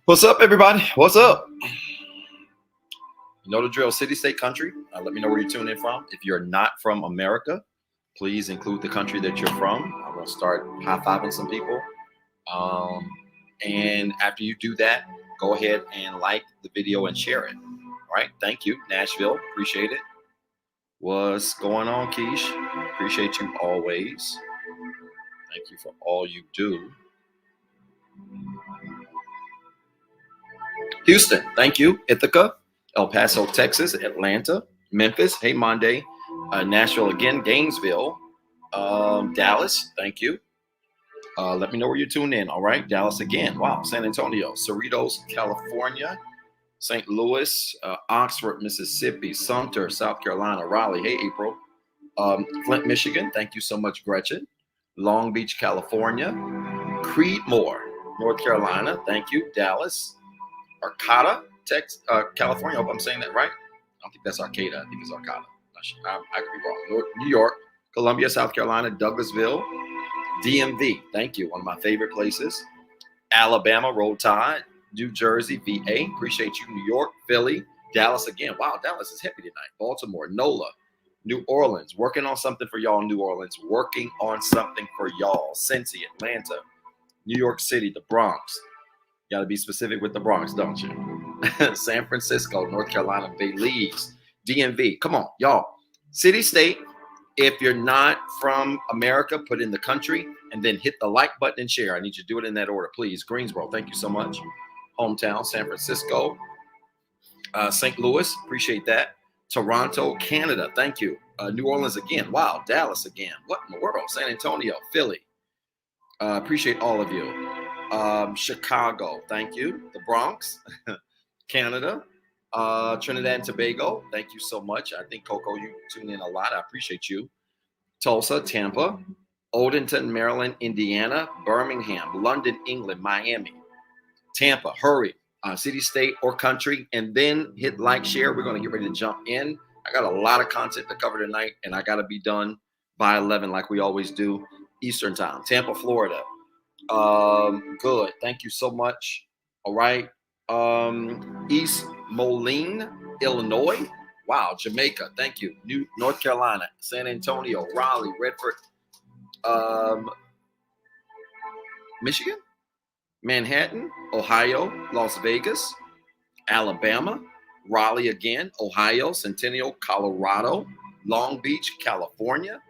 What's up, everybody? What's up? You know the drill, city, state, country. Let me know where you're tuning in from. If you're not from America, please include the country that you're from. I'm going to start high-fiving some people. And after you do that, go ahead and like the video and share it. All right. Thank you, Nashville. Appreciate it. What's going on, Keish? Appreciate you always. Thank you for all you do. Houston, thank you. Ithaca, El Paso, Texas, Atlanta, Memphis, hey, Monday, Nashville again, Gainesville, Dallas, thank you. Let me know where you're tuned in, all right? Dallas again, wow, San Antonio, Cerritos, California, St. Louis, Oxford, Mississippi, Sumter, South Carolina, Raleigh, hey, April, Flint, Michigan, thank you so much, Gretchen, Long Beach, California, Creedmoor, North Carolina, thank you, Dallas, Arcata, California. I hope I'm saying that right. I don't think that's Arcata. I think it's Arcata. I could be wrong. New York, Columbia, South Carolina, Douglasville, DMV. Thank you. One of my favorite places. Alabama, Roll Tide, New Jersey, VA. Appreciate you. New York, Philly, Dallas again. Wow, Dallas is heavy tonight. Baltimore, NOLA, New Orleans. Working on something for y'all, New Orleans. Working on something for y'all. Cincy, Atlanta, New York City, the Bronx. Got to be specific with the Bronx, don't you? San Francisco, North Carolina, Belize, DMV. Come on, y'all. City, state. If you're not from America, put in the country and then hit the like button and share. I need you to do it in that order, please. Greensboro, thank you so much. Hometown, San Francisco, St. Louis, appreciate that. Toronto, Canada, thank you. New Orleans again. Wow, Dallas again. What in the world? San Antonio, Philly. Appreciate all of you. Chicago, thank you. The Bronx, Canada, Trinidad and Tobago, thank you so much. I think, Coco, you tune in a lot. I appreciate you. Tulsa, Tampa, Odenton, Maryland, Indiana, Birmingham, London, England, Miami, Tampa, hurry, city, state, or country, and then hit like, share. We're going to get ready to jump in. I got a lot of content to cover tonight, and I got to be done by 11 like we always do, Eastern time. Tampa, Florida. Good. Thank you so much. All right. East Moline, Illinois. Wow. Jamaica. Thank you. North Carolina, San Antonio, Raleigh, Redford, Michigan, Manhattan, Ohio, Las Vegas, Alabama, Raleigh again, Ohio, Centennial, Colorado, Long Beach, California,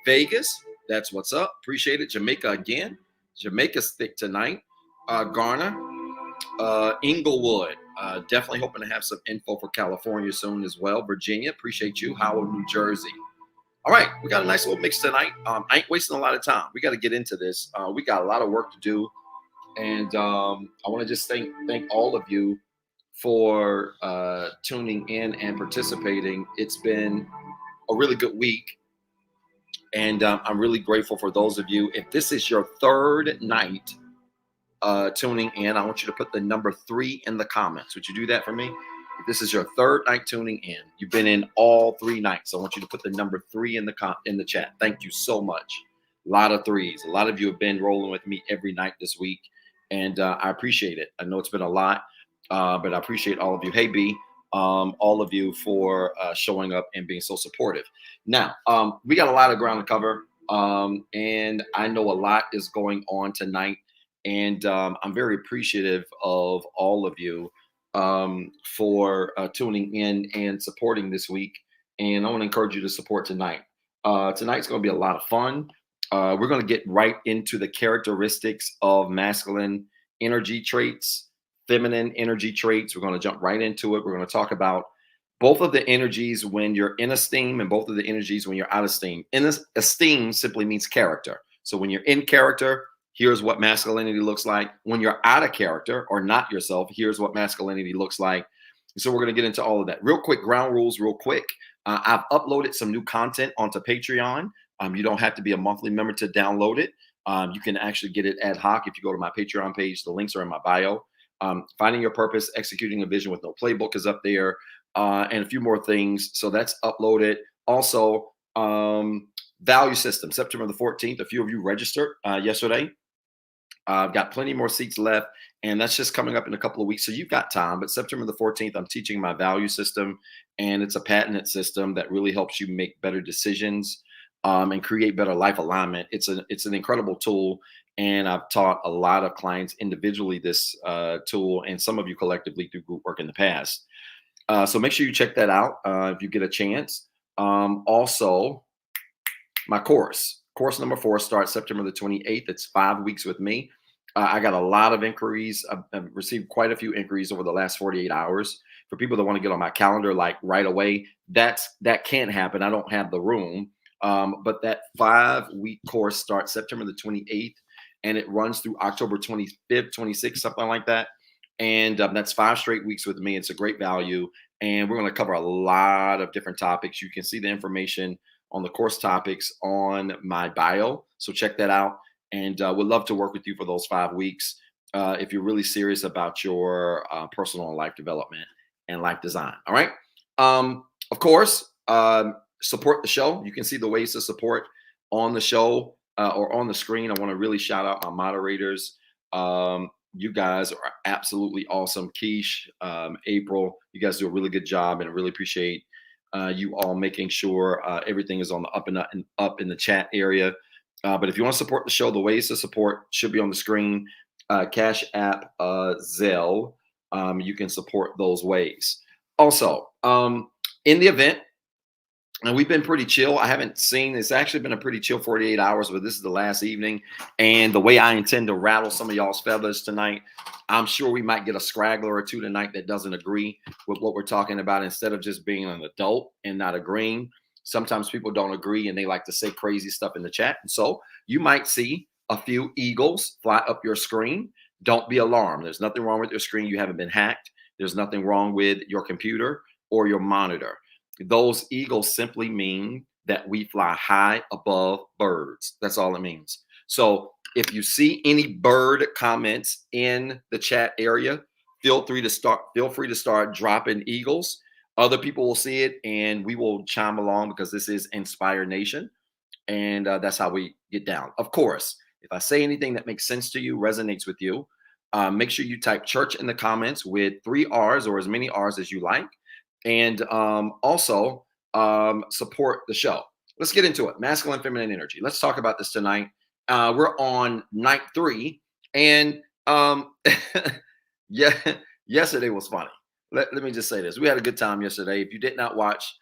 Vegas. That's what's up. Appreciate it. Jamaica again. Jamaica's thick tonight. Garner, Inglewood. Definitely hoping to have some info for California soon as well. Virginia, appreciate you. Howard, New Jersey. All right, we got a nice little mix tonight. I ain't wasting a lot of time. We got to get into this. We got a lot of work to do, and I want to just thank all of you for tuning in and participating. It's been a really good week, and I'm really grateful for those of you. If this is your third night tuning in, I want you to put the number 3 in the comments. Would you do that for me? If this is your third night tuning in, you've been in all 3 nights. I want you to put the number 3 in the chat. Thank you so much. A lot of threes. A lot of you have been rolling with me every night this week, and I appreciate it. I know it's been a lot, but I appreciate all of you. Hey B, all of you for showing up and being so supportive. Now, we got a lot of ground to cover, and I know a lot is going on tonight. And I'm very appreciative of all of you for tuning in and supporting this week. And I want to encourage you to support tonight. Tonight's going to be a lot of fun. We're going to get right into the characteristics of masculine energy traits, feminine energy traits. We're going to jump right into it. We're going to talk about both of the energies when you're in esteem and both of the energies when you're out of esteem. In esteem simply means character. So when you're in character, here's what masculinity looks like. When you're out of character or not yourself, here's what masculinity looks like. So we're going to get into all of that. Real quick, ground rules, real quick. I've uploaded some new content onto Patreon. You don't have to be a monthly member to download it. You can actually get it ad hoc if you go to my Patreon page. The links are in my bio. Finding Your Purpose, Executing a Vision with No Playbook is up there, and a few more things. So that's uploaded. Also, Value System, September the 14th. A few of you registered yesterday. I've got plenty more seats left, and that's just coming up in a couple of weeks. So you've got time. But September the 14th, I'm teaching my value system, and it's a patented system that really helps you make better decisions and create better life alignment. It's an incredible tool, and I've taught a lot of clients individually this tool, and some of you collectively through group work in the past. So make sure you check that out if you get a chance. Also, my course number 4 starts September the 28th. It's 5 weeks with me. I got a lot of inquiries. I've received quite a few inquiries over the last 48 hours for people that want to get on my calendar like right away. That can't happen. I don't have the room. But that 5-week course starts September the 28th, and it runs through October 25th, 26th, something like that. And that's 5 straight weeks with me. It's a great value, and we're going to cover a lot of different topics. You can see the information on the course topics on my bio, so check that out. And would love to work with you for those 5 weeks if you're really serious about your personal and life development and life design. All right. Of course, support the show. You can see the ways to support on the show or on the screen. I want to really shout out my moderators. You guys are absolutely awesome. Keish, April, you guys do a really good job, and I really appreciate you all making sure everything is on the up in the chat area. But if you want to support the show, the ways to support should be on the screen. Cash App, Zelle. You can support those ways. Also, in the event, and we've been pretty chill. I haven't seen, it's actually been a pretty chill 48 hours, but this is the last evening. And the way I intend to rattle some of y'all's feathers tonight, I'm sure we might get a scraggler or two tonight that doesn't agree with what we're talking about. Instead of just being an adult and not agreeing, sometimes people don't agree and they like to say crazy stuff in the chat. And so you might see a few eagles fly up your screen. Don't be alarmed. There's nothing wrong with your screen. You haven't been hacked. There's nothing wrong with your computer or your monitor. Those eagles simply mean that we fly high above birds. That's all it means. So if you see any bird comments in the chat area, feel free to start dropping eagles. Other people will see it, and we will chime along because this is Inspire Nation, and that's how we get down. Of course, if I say anything that makes sense to you, resonates with you, make sure you type church in the comments with 3 R's or as many R's as you like. And also support the show. Let's get into it. Masculine, feminine energy. Let's talk about this tonight. We're on night 3, and yeah, yesterday was funny. Let me just say this: we had a good time yesterday. If you did not watch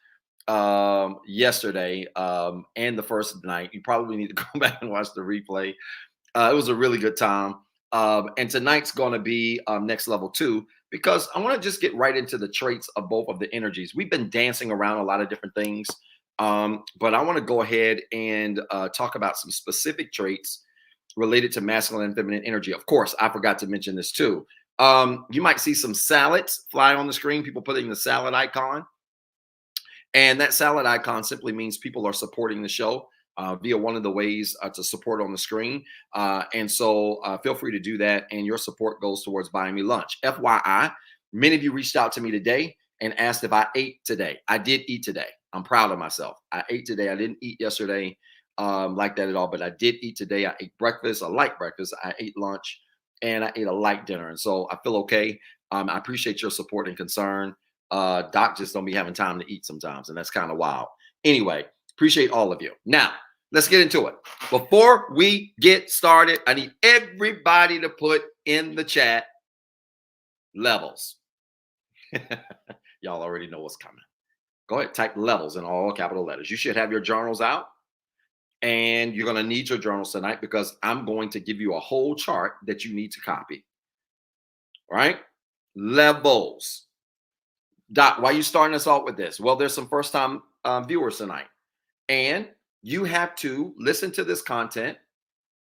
yesterday and the first night, you probably need to go back and watch the replay. It was a really good time. And tonight's going to be next level 2, because I want to just get right into the traits of both of the energies. We've been dancing around a lot of different things But I want to go ahead and talk about some specific traits related to masculine and feminine energy. Of course, I forgot to mention this too. You might see some salads fly on the screen, people putting the salad icon. And that salad icon simply means people are supporting the show via one of the ways to support on the screen. And so feel free to do that. And your support goes towards buying me lunch. FYI, many of you reached out to me today and asked if I ate today. I did eat today. I'm proud of myself. I ate today. I didn't eat yesterday like that at all, but I did eat today. I ate breakfast, a light breakfast. I ate lunch, and I ate a light dinner. And so I feel okay. I appreciate your support and concern. Doc just don't be having time to eat sometimes, and that's kind of wild. Anyway, appreciate all of you. Now, let's get into it. Before we get started, I need everybody to put in the chat levels. Y'all already know what's coming. Go ahead, type levels in all capital letters. You should have your journals out, and you're going to need your journals tonight because I'm going to give you a whole chart that you need to copy. All right? Levels. Doc, why are you starting us off with this? Well, there's some first-time viewers tonight, and you have to listen to this content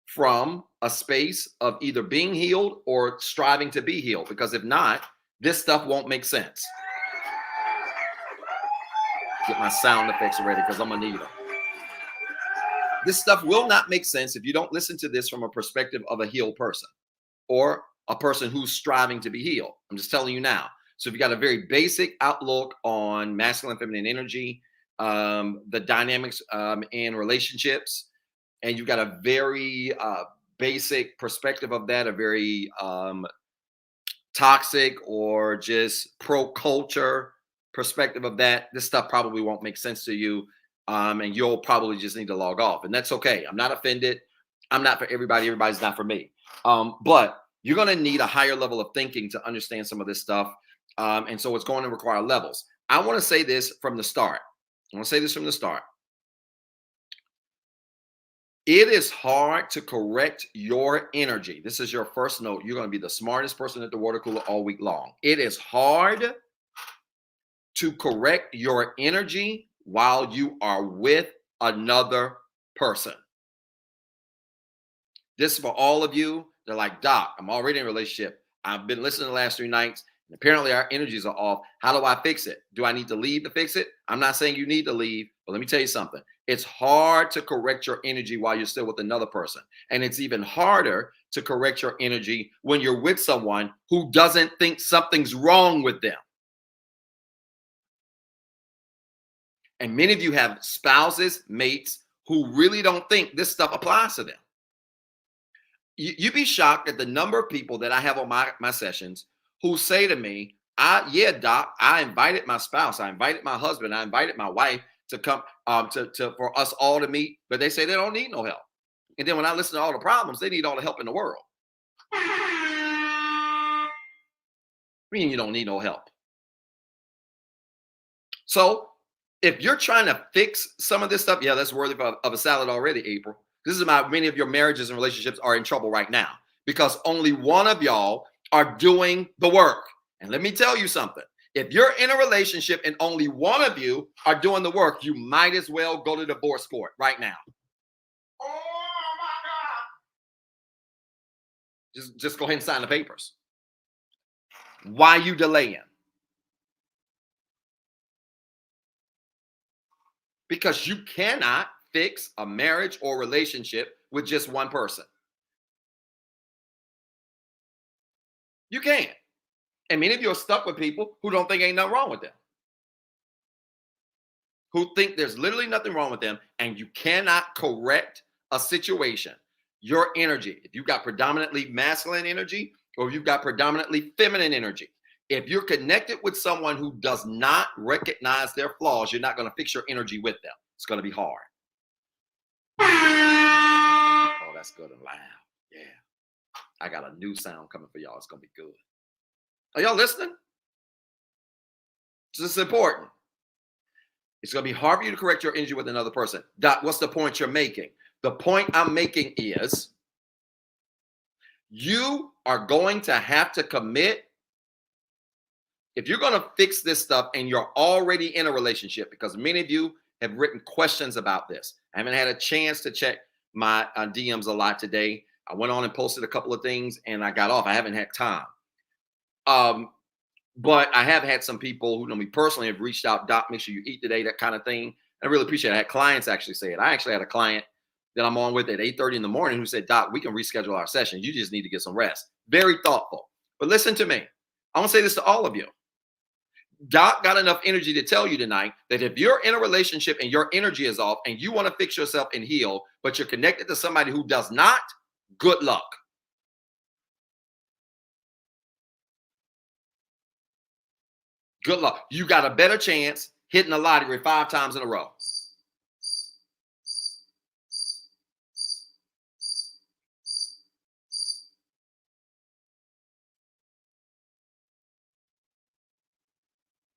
from a space of either being healed or striving to be healed, because if not, this stuff won't make sense. Get my sound effects ready because I'm going to need them. This stuff will not make sense if you don't listen to this from a perspective of a healed person or a person who's striving to be healed. I'm just telling you now. So if you got a very basic outlook on masculine and feminine energy, the dynamics in relationships, and you've got a very basic perspective of that, a very toxic or just pro-culture perspective of that, this stuff probably won't make sense to you. And you'll probably just need to log off. And that's okay. I'm not offended. I'm not for everybody. Everybody's not for me. But you're going to need a higher level of thinking to understand some of this stuff. And so it's going to require levels. I want to say this from the start. It is hard to correct your energy. This is your first note. You're going to be the smartest person at the water cooler all week long. It is hard to correct your energy while you are with another person. This is for all of you. They're like, Doc, I'm already in a relationship. I've been listening the last 3 nights. And apparently our energies are off. How do I fix it? Do I need to leave to fix it? I'm not saying you need to leave, but let me tell you something. It's hard to correct your energy while you're still with another person. And it's even harder to correct your energy when you're with someone who doesn't think something's wrong with them. And many of you have spouses, mates, who really don't think this stuff applies to them. You'd be shocked at the number of people that I have on my sessions who say to me, yeah, Doc, I invited my spouse, I invited my husband, I invited my wife to come for us all to meet, but they say they don't need no help. And then when I listen to all the problems, they need all the help in the world. I mean, you don't need no help. So if you're trying to fix some of this stuff, yeah, that's worthy of a salad already, April. This is how many of your marriages and relationships are in trouble right now, because only one of y'all are doing the work. And let me tell you something. If you're in a relationship and only one of you are doing the work, you might as well go to divorce court right now. Oh my God. Just go ahead and sign the papers. Why you delaying? Because you cannot fix a marriage or relationship with just one person. You can't. And many of you are stuck with people who don't think ain't nothing wrong with them. Who think there's literally nothing wrong with them, and you cannot correct a situation. Your energy, if you've got predominantly masculine energy or you've got predominantly feminine energy, if you're connected with someone who does not recognize their flaws, you're not going to fix your energy with them. It's going to be hard. Oh, that's good and loud. Yeah. I got a new sound coming for y'all. It's going to be good. Are y'all listening? This is important. It's going to be hard for you to correct your energy with another person. Doc, what's the point you're making? The point I'm making is you are going to have to commit. If you're going to fix this stuff and you're already in a relationship, because many of you have written questions about this. I haven't had a chance to check my DMs a lot today. I went on and posted a couple of things and I got off. I haven't had time. But I have had some people who know me personally have reached out, Doc, make sure you eat today, that kind of thing. I really appreciate it. I had clients actually say it. I actually had a client that I'm on with at 8:30 in the morning who said, Doc, we can reschedule our session. You just need to get some rest. Very thoughtful. But listen to me. I want to say this to all of you. Doc got enough energy to tell you tonight that if you're in a relationship and your energy is off and you want to fix yourself and heal, but you're connected to somebody who does not, good luck. Good luck. You got a better chance hitting the lottery 5 times in a row.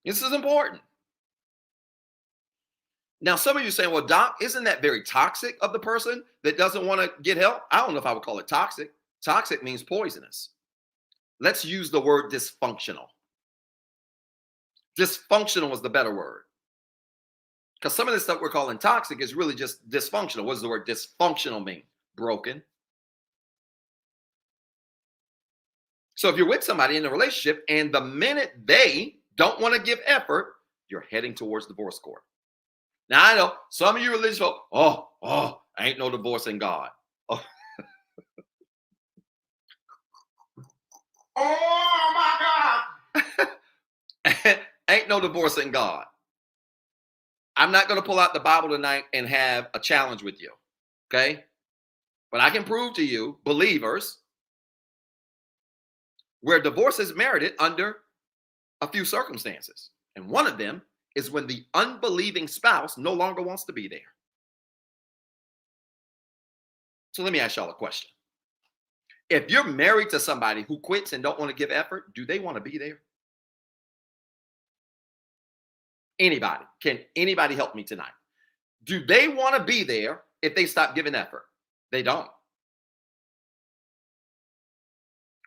This is important. Now, some of you are saying, well, Doc, isn't that very toxic of the person that doesn't want to get help? I don't know if I would call it toxic. Toxic means poisonous. Let's use the word dysfunctional. Dysfunctional was the better word. Because some of this stuff we're calling toxic is really just dysfunctional. What does the word dysfunctional mean? Broken. So if you're with somebody in a relationship and the minute they don't want to give effort, you're heading towards divorce court. Now, I know some of you religious folk, ain't no divorce in God. Oh, oh my God. Ain't no divorce in God. I'm not going to pull out the Bible tonight and have a challenge with you. Okay? But I can prove to you, believers, where divorce is merited under a few circumstances. And one of them is when the unbelieving spouse no longer wants to be there. So let me ask y'all a question. If you're married to somebody who quits and don't want to give effort, do they want to be there? Anybody? Can anybody help me tonight? Do they want to be there if they stop giving effort? They don't.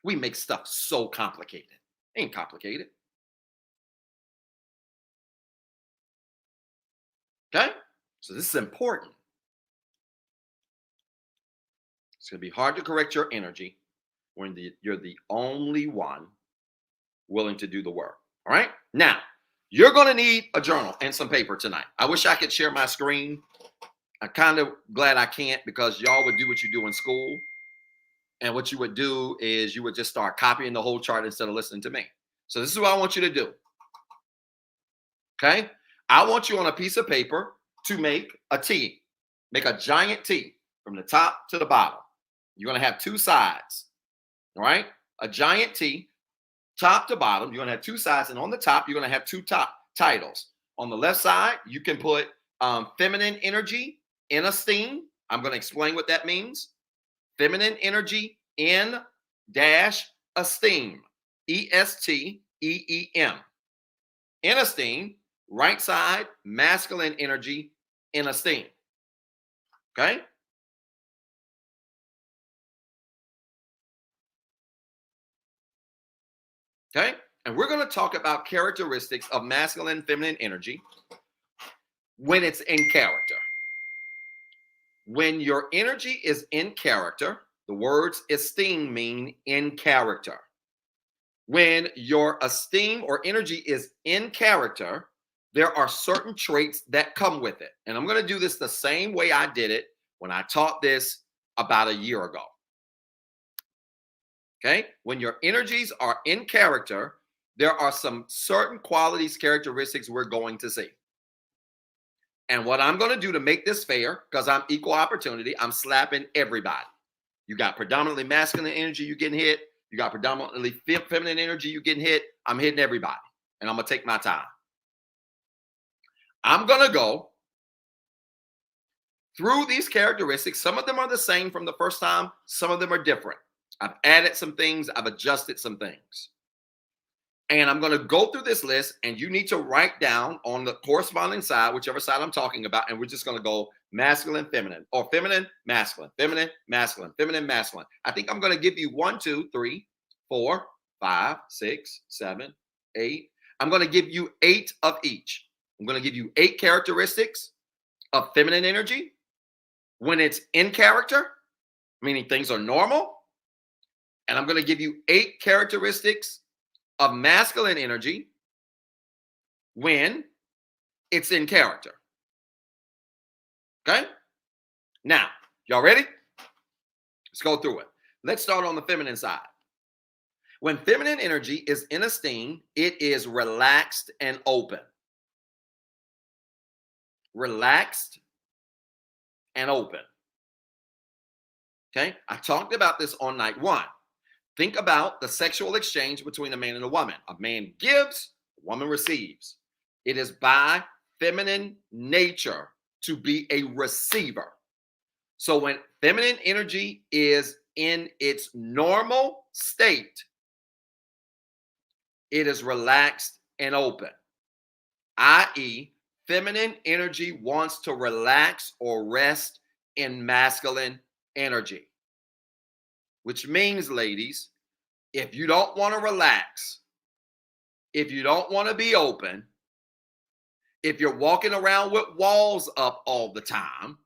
We make stuff so complicated. It ain't complicated. Okay? So this is important. It's going to be hard to correct your energy when you're the only one willing to do the work. All right? Now, you're going to need a journal and some paper tonight. I wish I could share my screen. I'm kind of glad I can't because y'all would do what you do in school. And what you would do is you would just start copying the whole chart instead of listening to me. So this is what I want you to do. Okay? I want you on a piece of paper to make a T. Make a giant T from the top to the bottom. You're going to have 2 sides. All right? A giant T, top to bottom. You're going to have 2 sides. And on the top, you're going to have 2 top titles. On the left side, you can put feminine energy in esteem. I'm going to explain what that means. Feminine energy in dash esteem. ESTEEM. In esteem, right side, masculine energy in esteem. Okay? Okay? And we're going to talk about characteristics of masculine and feminine energy when it's in character. When your energy is in character, the words esteem mean in character. When your esteem or energy is in character, there are certain traits that come with it. And I'm going to do this the same way I did it when I taught this about a year ago. Okay? When your energies are in character, there are some certain qualities, characteristics we're going to see. And what I'm going to do to make this fair, because I'm equal opportunity, I'm slapping everybody. You got predominantly masculine energy, you getting hit. You got predominantly feminine energy, you getting hit. I'm hitting everybody. And I'm going to take my time. I'm going to go through these characteristics. Some of them are the same from the first time. Some of them are different. I've added some things. I've adjusted some things. And I'm going to go through this list, and you need to write down on the corresponding side, whichever side I'm talking about, and we're just going to go masculine, feminine, or feminine, masculine, feminine, masculine, feminine, masculine. I think I'm going to give you 1, 2, 3, 4, 5, 6, 7, 8. I'm going to give you 8 of each. I'm going to give you 8 characteristics. of feminine energy when it's in character, meaning things are normal. And I'm going to give you 8 characteristics of masculine energy when it's in character. Okay? Now, y'all ready? Let's go through it. Let's start on the feminine side. When feminine energy is in esteem, it is relaxed and open. Relaxed and open. Okay? I talked about this on night 1. Think about the sexual exchange between a man and a woman. A man gives, a woman receives. It is by feminine nature to be a receiver. So when feminine energy is in its normal state, it is relaxed and open, i.e., feminine energy wants to relax or rest in masculine energy. Which means, ladies, if you don't want to relax, if you don't want to be open, if you're walking around with walls up all the time,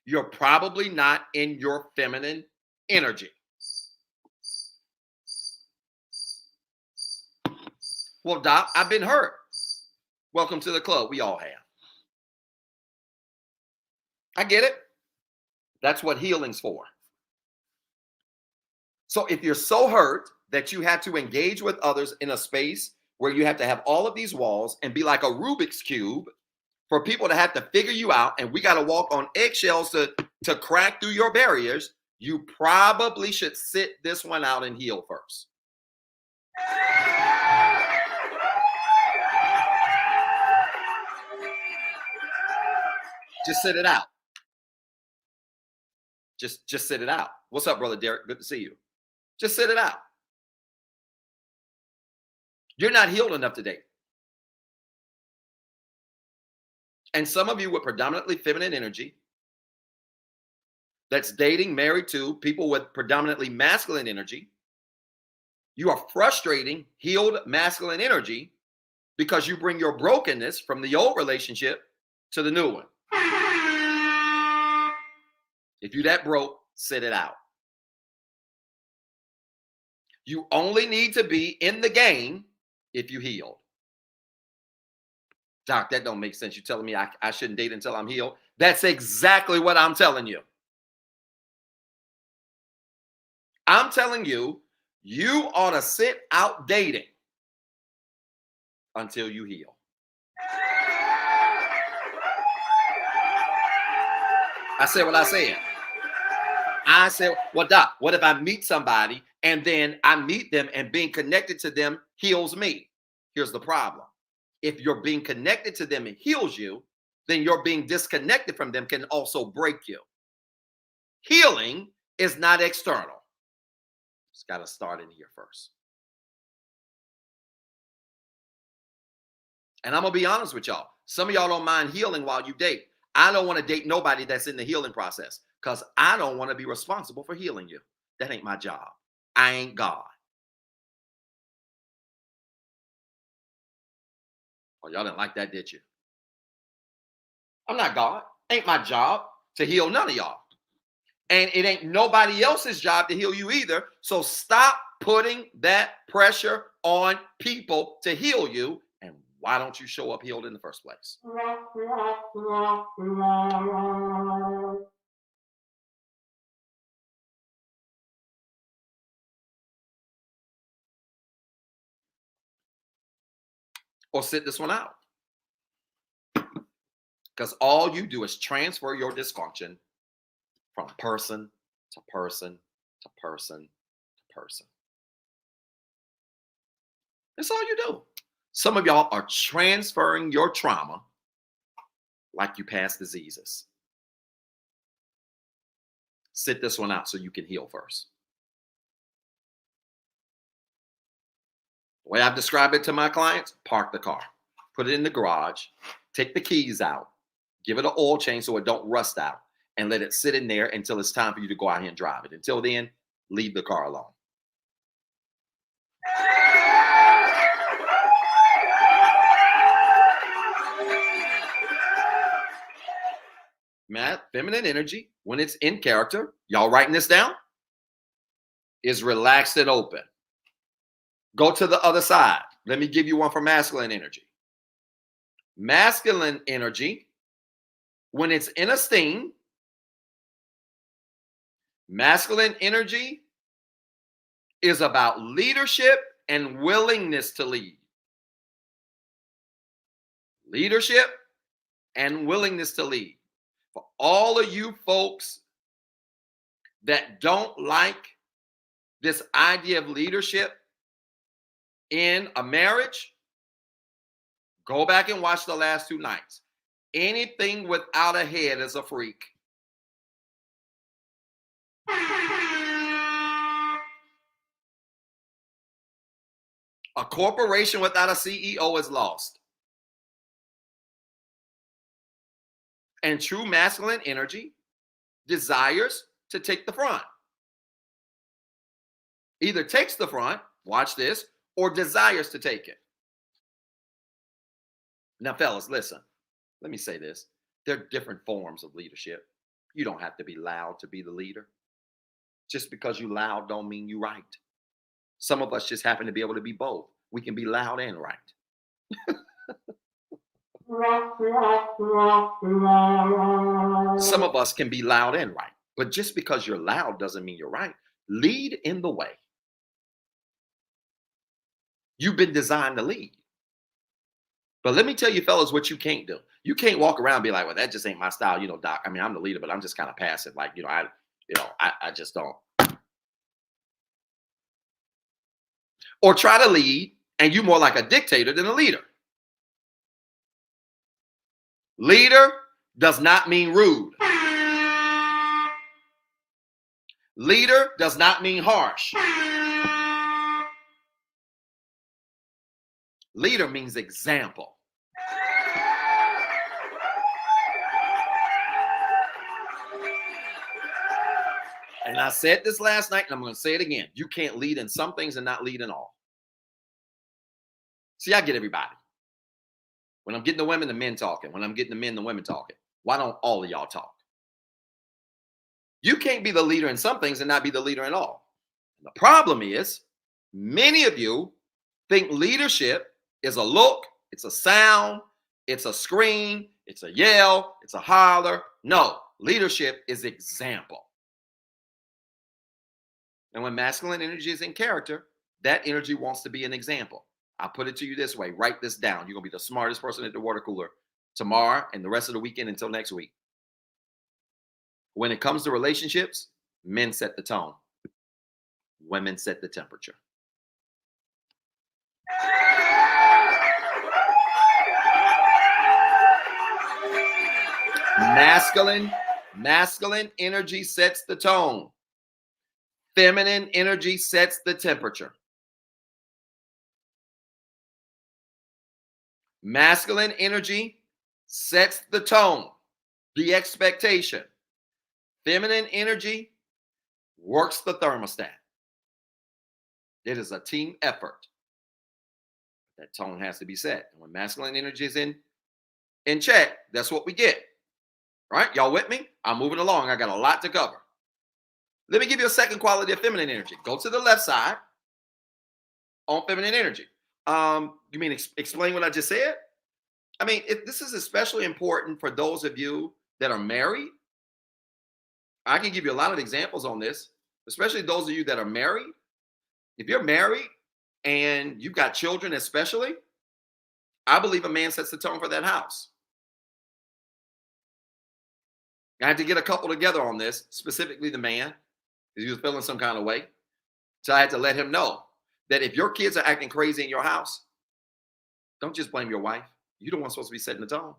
you're probably not in your feminine energy. Well, Doc, I've been hurt. Welcome to the club. We all have. I get it. That's what healing's for. So if you're so hurt that you have to engage with others in a space where you have to have all of these walls and be like a Rubik's Cube for people to have to figure you out, and we got to walk on eggshells to crack through your barriers, you probably should sit this one out and heal first. Just sit it out. Just sit it out. What's up, brother Derek? Good to see you. Just sit it out. You're not healed enough to date. And some of you with predominantly feminine energy that's dating, married to people with predominantly masculine energy, you are frustrating healed masculine energy because you bring your brokenness from the old relationship to the new one. If you that broke, sit it out. You only need to be in the game if you healed. Doc, that don't make sense. You're telling me I shouldn't date until I'm healed? That's exactly what I'm telling you. I'm telling you, you ought to sit out dating until you heal. I said what I said. I said, well, Doc, what if I meet somebody and then I meet them and being connected to them heals me? Here's the problem. If you're being connected to them and heals you, then your being disconnected from them can also break you. Healing is not external. It's got to start in here first. And I'm going to be honest with y'all. Some of y'all don't mind healing while you date. I don't want to date nobody that's in the healing process because I don't want to be responsible for healing you. That ain't my job. I ain't God. Oh, y'all didn't like that, did you? I'm not God. Ain't my job to heal none of y'all. And it ain't nobody else's job to heal you either. So stop putting that pressure on people to heal you. And why don't you show up healed in the first place? Or sit this one out. Because all you do is transfer your dysfunction from person to person to person to person. That's all you do. Some of y'all are transferring your trauma like you pass diseases. Sit this one out so you can heal first. The way I've described it to my clients, park the car, put it in the garage, take the keys out, give it an oil change so it don't rust out, and let it sit in there until it's time for you to go out here and drive it. Until then, leave the car alone. Feminine energy, when it's in character, y'all writing this down, is relaxed and open. Go to the other side. Let me give you one for masculine energy. Masculine energy, when it's in esteem, masculine energy is about leadership and willingness to lead. Leadership and willingness to lead. For all of you folks that don't like this idea of leadership in a marriage, go back and watch the last 2 nights. Anything without a head is a freak. A corporation without a CEO is lost. And true masculine energy desires to take the front. Either takes the front, watch this, or desires to take it. Now, fellas, listen. Let me say this. There are different forms of leadership. You don't have to be loud to be the leader. Just because you loud don't mean you right. Some of us just happen to be able to be both. We can be loud and right. Some of us can be loud and right. But just because you're loud doesn't mean you're right. Lead in the way. You've been designed to lead. But let me tell you, fellas, what you can't do. You can't walk around and be like, well, that just ain't my style, Doc. I mean, I'm the leader, but I'm just kind of passive. Like, I just don't. Or try to lead, and you more like a dictator than a leader. Leader does not mean rude. Leader does not mean harsh. Leader means example. And I said this last night, and I'm going to say it again. You can't lead in some things and not lead in all. See, I get everybody. When I'm getting the women, the men talking. When I'm getting the men, the women talking. Why don't all of y'all talk? You can't be the leader in some things and not be the leader in all. And the problem is, many of you think leadership is a look, it's a sound, it's a scream, it's a yell, it's a holler. No, leadership is example. And when masculine energy is in character, that energy wants to be an example. I'll put it to you this way. Write this down. You're going to be the smartest person at the water cooler tomorrow and the rest of the weekend until next week. When it comes to relationships, men set the tone. Women set the temperature. Masculine energy sets the tone. Feminine energy sets the temperature. Masculine energy sets the tone, the expectation. Feminine energy works the thermostat. It is a team effort. That tone has to be set. And when masculine energy is in check, that's what we get. All right, y'all with me? I'm moving along. I got a lot to cover. Let me give you a second quality of feminine energy. Go to the left side on feminine energy. You mean explain what I just said? I mean, this is especially important for those of you that are married. I can give you a lot of examples on this, especially those of you that are married. If you're married and you've got children especially, I believe a man sets the tone for that house. I had to get a couple together on this, specifically the man, because he was feeling some kind of way. So I had to let him know that if your kids are acting crazy in your house, don't just blame your wife. You're the one supposed to be setting the tone.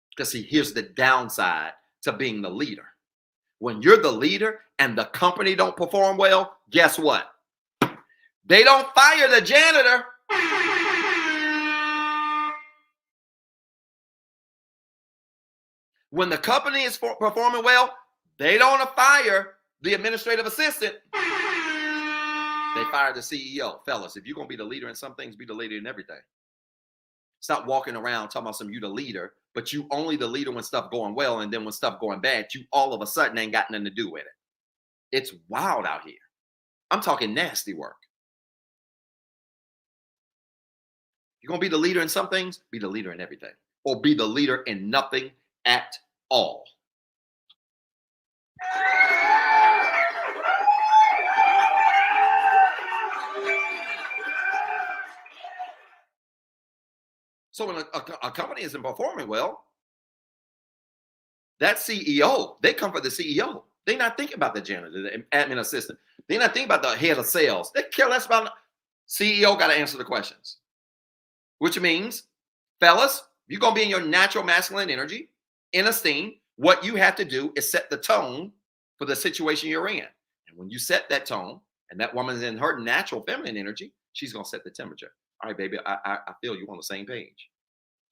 Because see, here's the downside to being the leader. When you're the leader and the company don't perform well, guess what? They don't fire the janitor. When the company is performing well, they don't fire the administrative assistant. They fire the CEO. Fellas, if you're going to be the leader in some things, be the leader in everything. Stop walking around talking about some you the leader, but you only the leader when stuff going well, and then when stuff going bad, you all of a sudden ain't got nothing to do with it. It's wild out here. I'm talking nasty work. You're gonna be the leader in some things, be the leader in everything, or be the leader in nothing at all. So when a company isn't performing well, that CEO, they come for the CEO. They're not thinking about the janitor, the admin assistant. They're not thinking about the head of sales. They care less about CEO. Got to answer the questions, which means, fellas, you're gonna be in your natural masculine energy, in esteem. What you have to do is set the tone for the situation you're in. And when you set that tone, and that woman's in her natural feminine energy, she's gonna set the temperature. All right, baby, I feel you on the same page.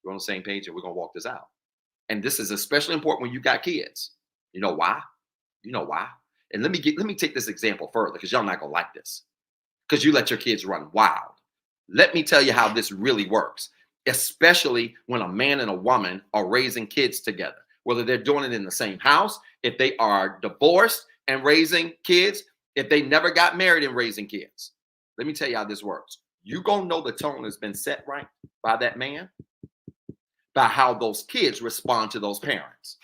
We're on the same page, and we're gonna walk this out. And this is especially important when you got kids. You know why? You know why? And let me take this example further, because y'all not gonna like this. Because you let your kids run wild. Let me tell you how this really works, especially when a man and a woman are raising kids together, whether they're doing it in the same house, if they are divorced and raising kids, if they never got married and raising kids. Let me tell you how this works. You gonna know the tone has been set right by that man by how those kids respond to those parents.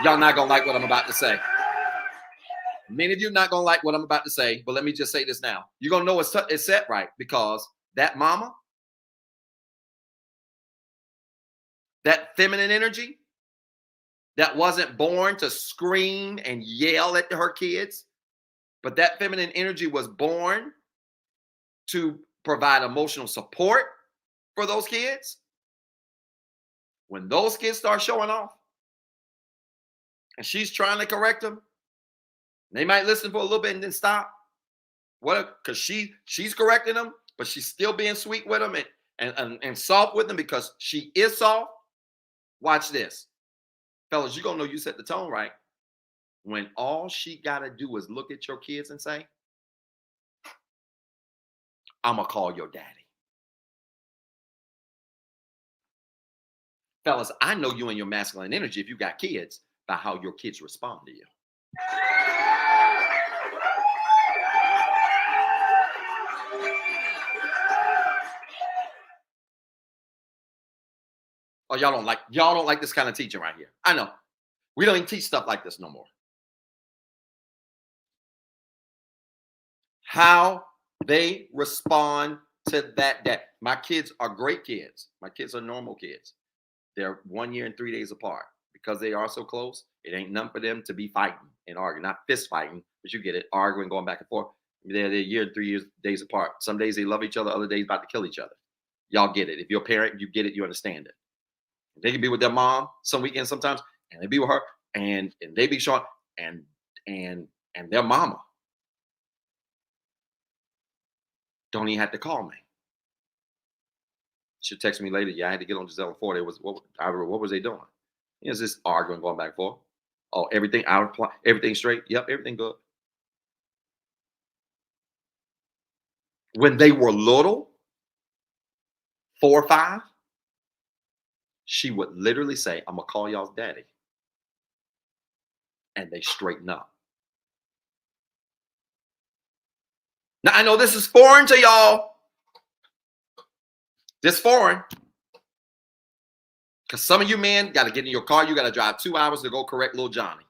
Y'all not gonna like what I'm about to say. Many of you not gonna like what I'm about to say, but let me just say this now. You're gonna know it's set right because that mama, that feminine energy, that wasn't born to scream and yell at her kids, but that feminine energy was born to provide emotional support for those kids. When those kids start showing off and she's trying to correct them, they might listen for a little bit and then stop. What? Because she's correcting them, but she's still being sweet with them and soft with them because she is soft. Watch this. Fellas, you're going to know you set the tone right when all she got to do is look at your kids and say, I'm going to call your daddy. Fellas, I know you and your masculine energy, if you got kids, by how your kids respond to you. Oh, y'all don't like this kind of teaching right here. I know. We don't even teach stuff like this no more. How they respond to that. My kids are great kids. My kids are normal kids. They're 1 year and 3 days apart. Because they are so close, it ain't nothing for them to be fighting and arguing, not fist fighting, but you get it, arguing, going back and forth. They're a year and 3 days apart. Some days they love each other, other days about to kill each other. Y'all get it. If you're a parent, you get it, you understand it. They can be with their mom some weekends sometimes, and they be with her, and they be showing, and their mama don't even have to call me. She'll text me later. Yeah, I had to get on Giselle 4. What was they doing? It's just arguing, going back and forth. Oh, everything everything straight. Yep, everything good. When they were little, 4 or 5, she would literally say, I'm gonna call y'all's daddy. And they straighten up. Now I know this is foreign to y'all. This foreign. Because some of you men got to get in your car. You got to drive 2 hours to go correct little Johnny.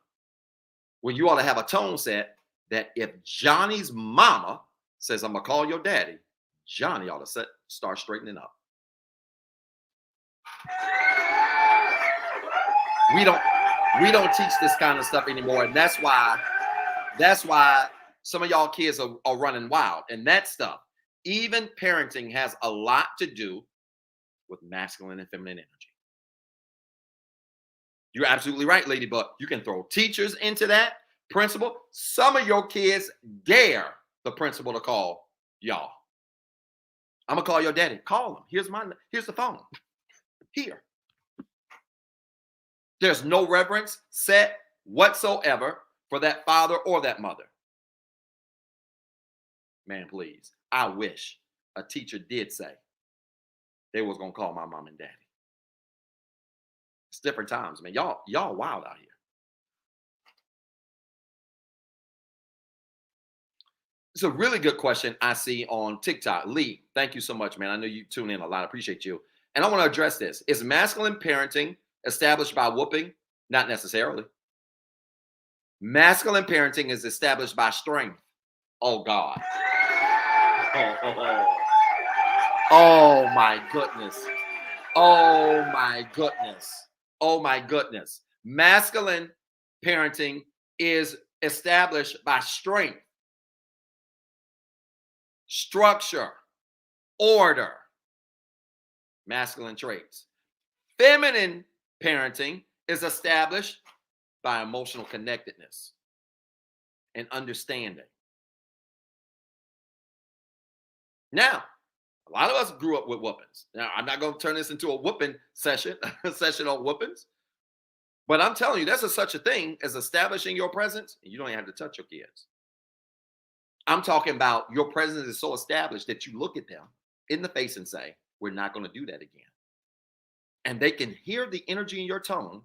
Well, you ought to have a tone set that if Johnny's mama says, I'm going to call your daddy, Johnny ought to start straightening up. We don't teach this kind of stuff anymore. And that's why some of y'all kids are running wild. And that stuff, even parenting has a lot to do with masculine and feminine energy. You're absolutely right, Lady Buck. You can throw teachers into that, principal. Some of your kids dare the principal to call y'all. I'm gonna call your daddy. Call him. Here's the phone. Here. There's no reverence set whatsoever for that father or that mother. Man, please. I wish a teacher did say they was gonna call my mom and daddy. It's different times, man. Y'all wild out here. It's a really good question I see on TikTok. Lee, thank you so much, man. I know you tune in a lot. I appreciate you. And I want to address this. Is masculine parenting established by whooping? Not necessarily. Masculine parenting is established by strength. Oh, God. Oh, oh, oh. Oh, my goodness. Oh, my goodness. Oh, my goodness. Masculine parenting is established by strength, structure, order, masculine traits. Feminine parenting is established by emotional connectedness and understanding. Now, a lot of us grew up with whoopings. Now, I'm not going to turn this into a whooping session, a session on whoopings, but I'm telling you, there's such a thing as establishing your presence, and you don't even have to touch your kids. I'm talking about your presence is so established that you look at them in the face and say, we're not going to do that again. And they can hear the energy in your tone.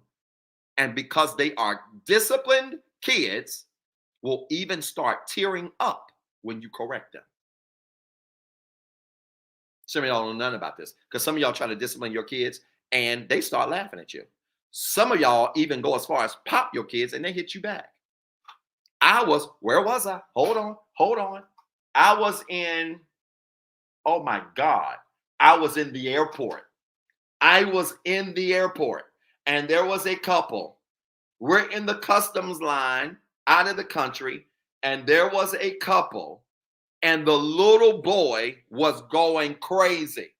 And because they are disciplined kids, will even start tearing up when you correct them. Some of y'all don't know nothing about this because some of y'all try to discipline your kids and they start laughing at you. Some of y'all even go as far as pop your kids and they hit you back. Where was I? Hold on. I was in, oh my God, I was in the airport. And there was a couple. We're in the customs line out of the country, and there was a couple, and the little boy was going crazy.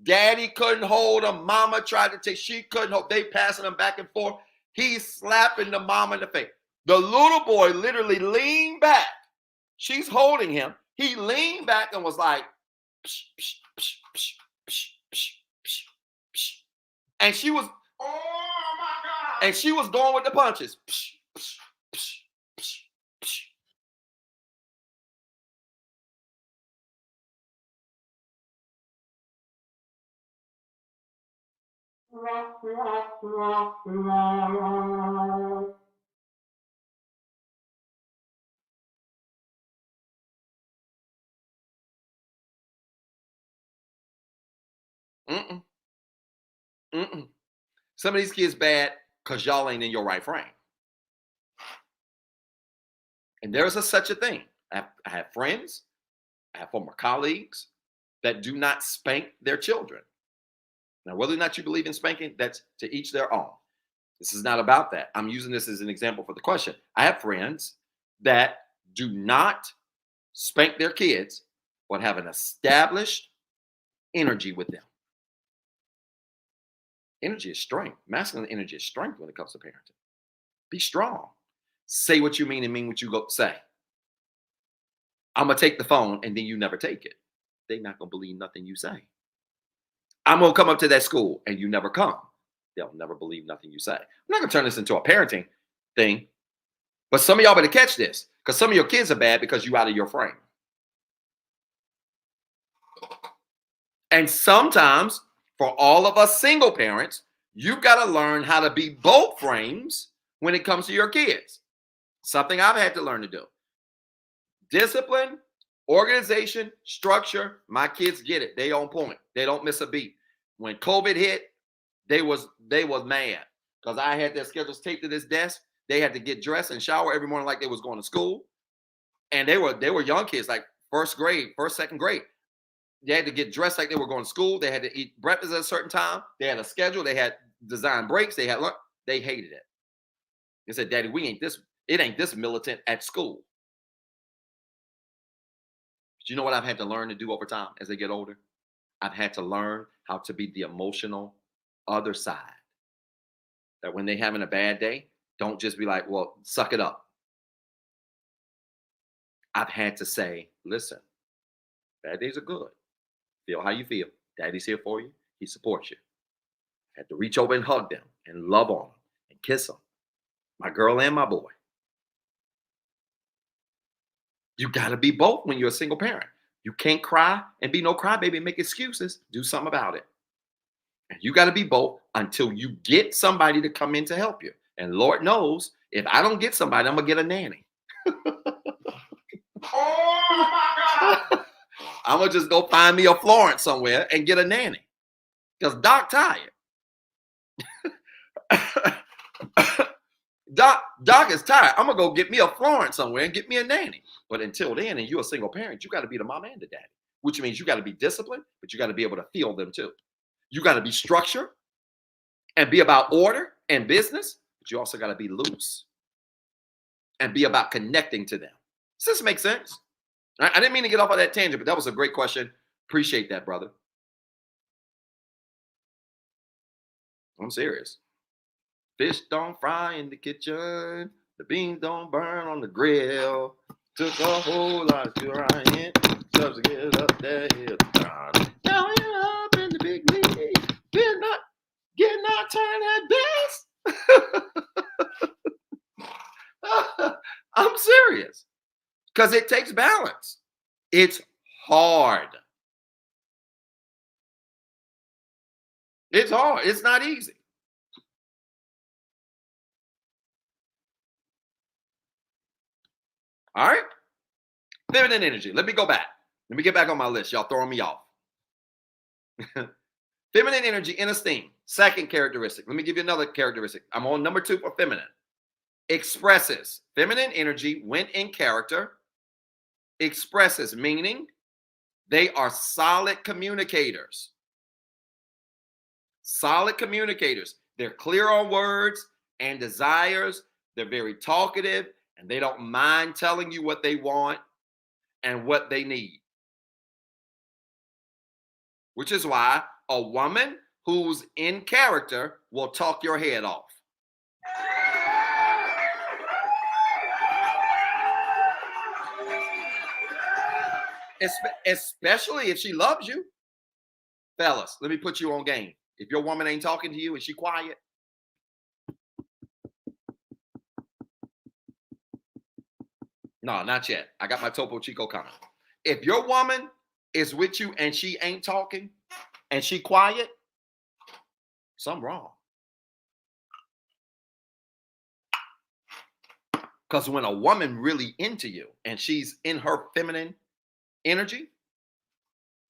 Daddy couldn't hold him. Mama tried to take, she couldn't hold. They passing him back and forth. He's slapping the mama in the face. The little boy literally leaned back. She's holding him. He leaned back and was like, psh, psh, psh, psh, psh, psh, psh, psh. And she was, oh my God. And she was going with the punches. Psh, psh, psh, psh, psh. Mm-mm, mm-mm. Some of these kids bad because y'all ain't in your right frame. And there's such a thing. I have friends, I have former colleagues that do not spank their children. Now, whether or not you believe in spanking, that's to each their own. This is not about that. I'm using this as an example for the question. I have friends that do not spank their kids, but have an established energy with them. Energy is strength. Masculine energy is strength when it comes to parenting. Be strong. Say what you mean and mean what you go say. I'm going to take the phone and then you never take it. They're not going to believe nothing you say. I'm going to come up to that school and you never come. They'll never believe nothing you say. I'm not going to turn this into a parenting thing, but some of y'all better catch this because some of your kids are bad because you out of your frame. And sometimes for all of us single parents, you've got to learn how to be both frames when it comes to your kids. Something I've had to learn to do. Discipline, organization, structure. My kids get it. They on point. They don't miss a beat. When COVID hit, they was mad because I had their schedules taped to this desk. They had to get dressed and shower every morning like they was going to school. And they were young kids, like first, second grade. They had to get dressed like they were going to school. They had to eat breakfast at a certain time. They had a schedule. They had design breaks. They had lunch. They hated it. They said, Daddy, it ain't this militant at school. But you know what I've had to learn to do over time as they get older? I've had to learn how to be the emotional other side. That when they're having a bad day, don't just be like, well, suck it up. I've had to say, listen, bad days are good. Feel how you feel. Daddy's here for you. He supports you. I had to reach over and hug them and love on them and kiss them. My girl and my boy. You got to be both when you're a single parent. You can't cry and be no crybaby and make excuses. Do something about it. And you got to be both until you get somebody to come in to help you. And Lord knows, if I don't get somebody, I'm going to get a nanny. Oh my God. I'm going to just go find me a Florence somewhere and get a nanny. Because Doc tired. Doc is tired. I'm going to go get me a Florence somewhere and get me a nanny. But until then, and you're a single parent, you got to be the mom and the daddy, which means you got to be disciplined, but you got to be able to feel them too. You got to be structured and be about order and business, but you also got to be loose and be about connecting to them. Does this make sense? I didn't mean to get off on that tangent, but that was a great question. Appreciate that, brother. I'm serious. Fish don't fry in the kitchen. The beans don't burn on the grill. Took a whole lot of trying just to get up that hill. Now we're up in the big league. We're not getting our turn at best. I'm serious. Because it takes balance. It's hard. It's hard. It's not easy. All right. Feminine energy. Let me go back. Let me get back on my list. Y'all throwing me off. Feminine energy in esteem. Second characteristic. Let me give you another characteristic. I'm on number 2 for feminine. Expresses. Feminine energy, when in character, expresses, meaning they are solid communicators. Solid communicators. They're clear on words and desires. They're very talkative, and they don't mind telling you what they want and what they need. Which is why a woman who's in character will talk your head off. Especially if she loves you. Fellas, let me put you on game. If your woman ain't talking to you and she quiet, no, not yet. I got my Topo Chico comment. If your woman is with you and she ain't talking and she quiet, something wrong. Because when a woman really into you and she's in her feminine energy,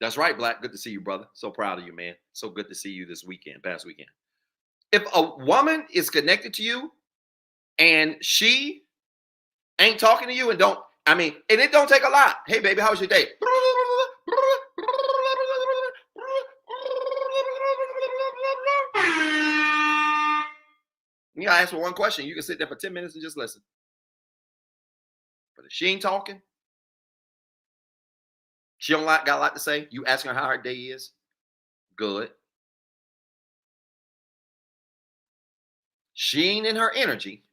that's right, Black. Good to see you, brother. So proud of you, man. So good to see you this weekend, past weekend. If a woman is connected to you and she ain't talking to you and and it don't take a lot. Hey, baby, how was your day? You gotta ask her one question. You can sit there for 10 minutes and just listen. But if she ain't talking, she don't got a lot to say. You asking her how her day is. Good. She ain't in her energy.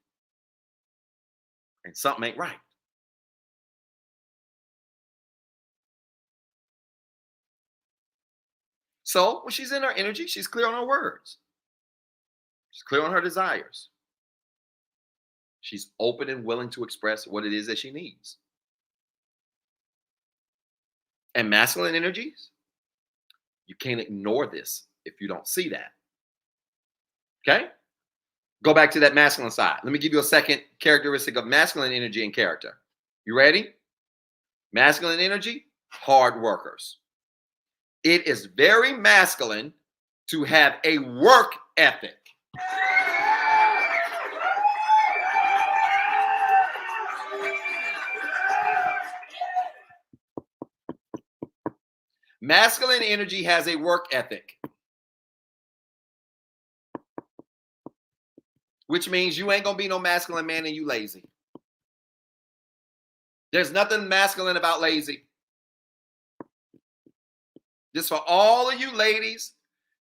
And something ain't right. So when she's in her energy, she's clear on her words. She's clear on her desires. She's open and willing to express what it is that she needs. And masculine energies, you can't ignore this if you don't see that. Okay? Go back to that masculine side. Let me give you a second characteristic of masculine energy and character. You ready? Masculine energy, hard workers. It is very masculine to have a work ethic. Masculine energy has a work ethic, which means you ain't gonna be no masculine man and you lazy. There's nothing masculine about lazy. Just for all of you ladies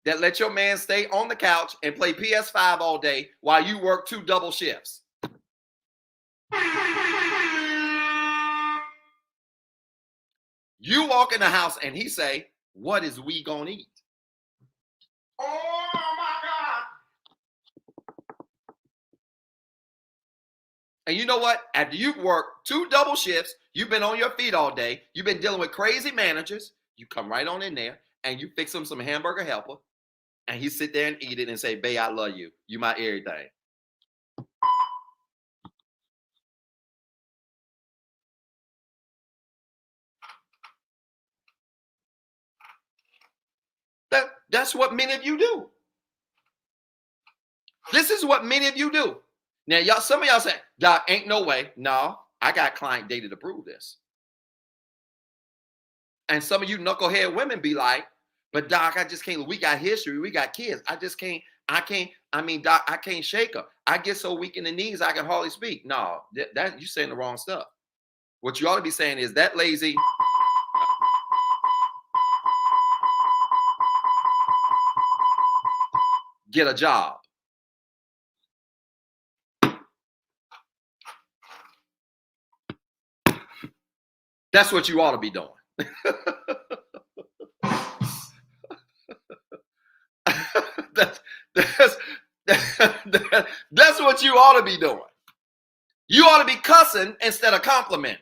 that let your man stay on the couch and play PS5 all day while you work 2 double shifts. You walk in the house and he say, "What is we gonna eat?" Oh my God. And you know what? After you've worked 2 double shifts, You've been on your feet all day. You've been dealing with crazy managers. You come right on in there and you fix him some hamburger helper, and he sit there and eat it and say, "Babe, I love you. You my everything." That's what many of you do. This is what many of you do. Now, y'all, some of y'all say, "Doc, ain't no way." No, I got client data to prove this. And some of you knucklehead women be like, "But Doc, I just can't. We got history. We got kids. I just can't. I can't. I mean, Doc, I can't shake her. I get so weak in the knees, I can hardly speak." No, that you saying the wrong stuff. What you ought to be saying is that lazy. Get a job. That's what you ought to be doing. that's, that's, that's what you ought to be doing. You ought to be cussing instead of complimenting.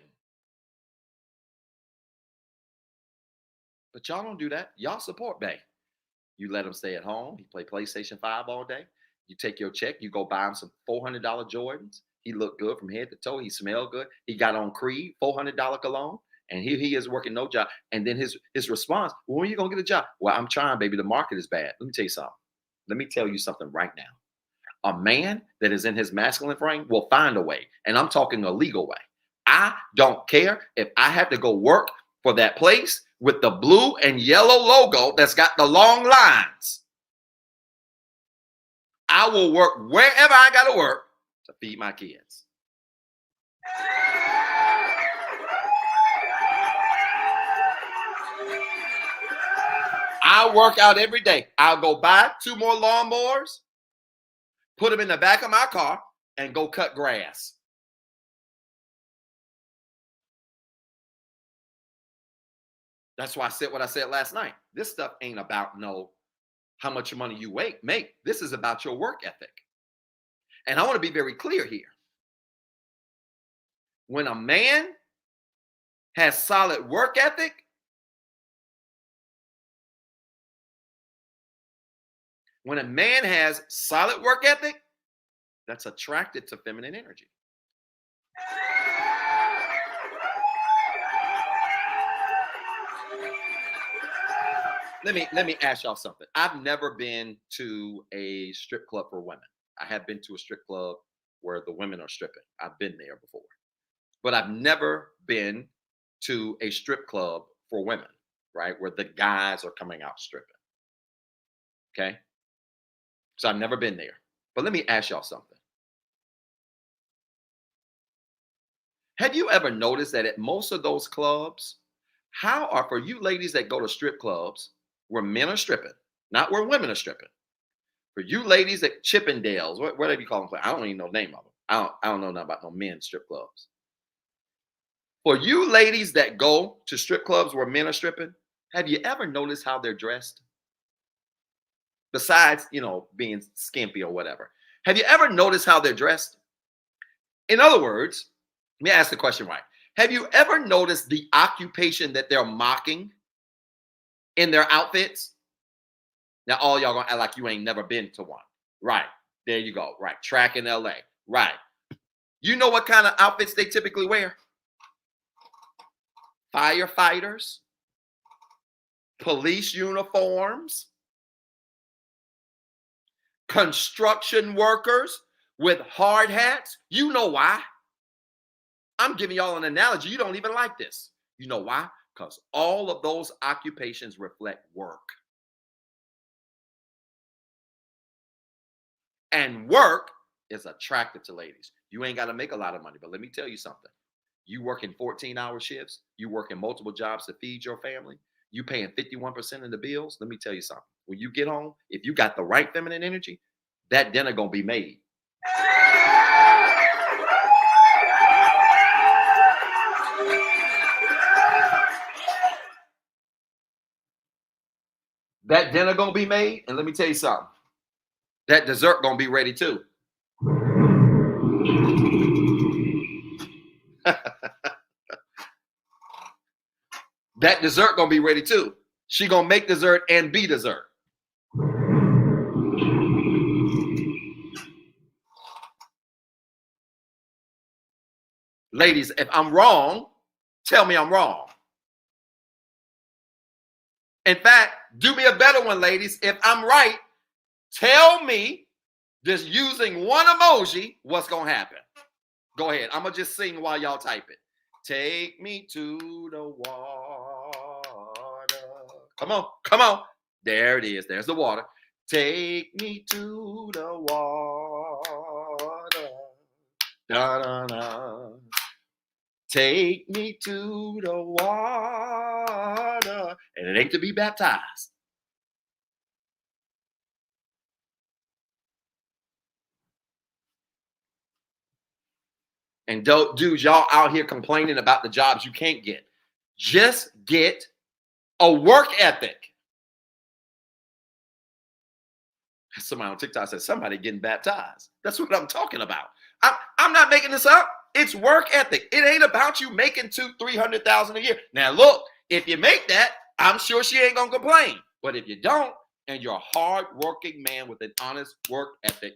But y'all don't do that. Y'all support Bay. You let him stay at home. He play PlayStation 5 all day. You take your check. You go buy him some $400 Jordans. He looked good from head to toe. He smelled good. He got on Creed, $400 cologne. And here he is working no job. And then his response, "Well, when are you going to get a job?" "Well, I'm trying, baby. The market is bad." Let me tell you something. Let me tell you something right now. A man that is in his masculine frame will find a way. And I'm talking a legal way. I don't care if I have to go work for that place with the blue and yellow logo that's got the long lines. I will work wherever I got to work to feed my kids. I work out every day. I'll go buy 2 more lawnmowers, put them in the back of my car, and go cut grass. That's why I said what I said last night. This stuff ain't about how much money you make. This is about your work ethic. And I want to be very clear here. When a man has solid work ethic, that's attracted to feminine energy. Let me ask y'all something. I've never been to a strip club for women. I have been to a strip club where the women are stripping. I've been there before. But I've never been to a strip club for women, right? Where the guys are coming out stripping. Okay? So I've never been there. But let me ask y'all something. Have you ever noticed that at most of those clubs, how are for you ladies that go to strip clubs where men are stripping, not where women are stripping? For you ladies at Chippendales, whatever you call them, I don't even know the name of them. I don't know nothing about no men's strip clubs. For you ladies that go to strip clubs where men are stripping, have you ever noticed how they're dressed? Besides, being skimpy or whatever. Have you ever noticed how they're dressed? In other words, let me ask the question right. Have you ever noticed the occupation that they're mocking in their outfits? Now, all y'all gonna act like you ain't never been to one. Right. There you go. Right. Track in LA. Right. You know what kind of outfits they typically wear? Firefighters, police uniforms, construction workers with hard hats. You know why? I'm giving y'all an analogy. You don't even like this. You know why? Because all of those occupations reflect work. And work is attractive to ladies. You ain't got to make a lot of money, but let me tell you something. You working 14-hour shifts, you working multiple jobs to feed your family, you paying 51% of the bills. Let me tell you something. When you get home, if you got the right feminine energy, that dinner gonna be made. That dinner gonna be made, and let me tell you something. That dessert gonna be ready too. that dessert gonna be ready too. She gonna make dessert and be dessert. Ladies, if I'm wrong, tell me I'm wrong. In fact, do me a better one, ladies. If I'm right, tell me, just using one emoji, what's gonna happen. Go ahead. I'm gonna just sing while y'all type it. Take me to the water. Come on, come on. There it is. There's the water. Take me to the water. Da, da, da. Take me to the water. And it ain't to be baptized. And dudes, y'all out here complaining about the jobs you can't get. Just get a work ethic. Somebody on TikTok said somebody getting baptized. That's what I'm talking about. I'm not making this up. It's work ethic. It ain't about you making $200,000-$300,000 a year. Now look, if you make that, I'm sure she ain't gonna complain. But if you don't, and you're a hard-working man with an honest work ethic,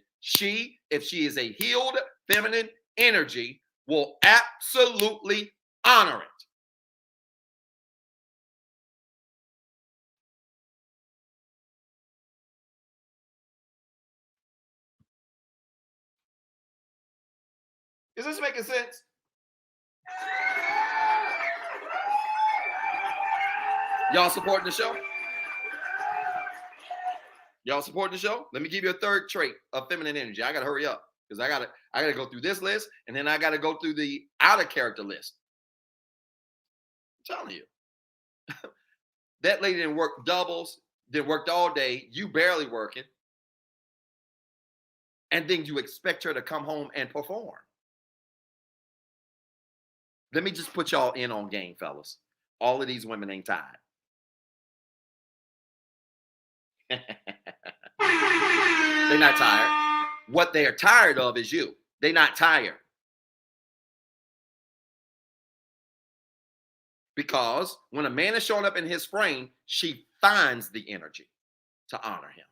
if she is a healed feminine energy, will absolutely honor it. Is this making sense? Y'all supporting the show? Y'all supporting the show? Let me give you a third trait of feminine energy. I gotta hurry up because I gotta go through this list and then I gotta go through the outer character list. I'm telling you. That lady didn't work doubles, didn't work all day, you barely working. And then you expect her to come home and perform. Let me just put y'all in on game, fellas. All of these women ain't tired. They're not tired. What they are tired of is you. They're not tired. Because when a man is showing up in his frame, she finds the energy to honor him.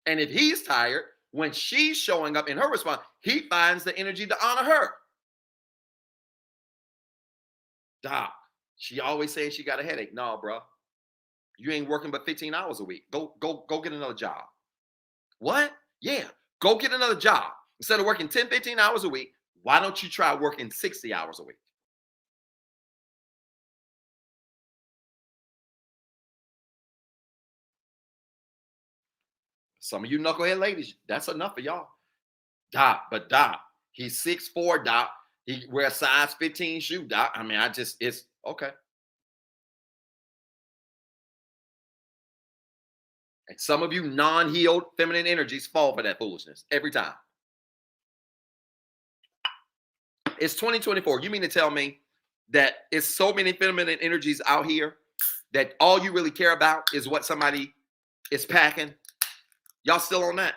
And if he's tired, when she's showing up in her response, he finds the energy to honor her. Doc, she always says she got a headache. No, bro. You ain't working but 15 hours a week. Go get another job. What? Yeah. Go get another job. Instead of working 10, 15 hours a week, why don't you try working 60 hours a week? Some of you knucklehead ladies, that's enough for y'all. Doc, he's 6'4", Doc. He wears size 15 shoe, Doc. I mean, it's okay. And some of you non-healed feminine energies fall for that foolishness every time. It's 2024. You mean to tell me that it's so many feminine energies out here that all you really care about is what somebody is packing? Y'all still on that?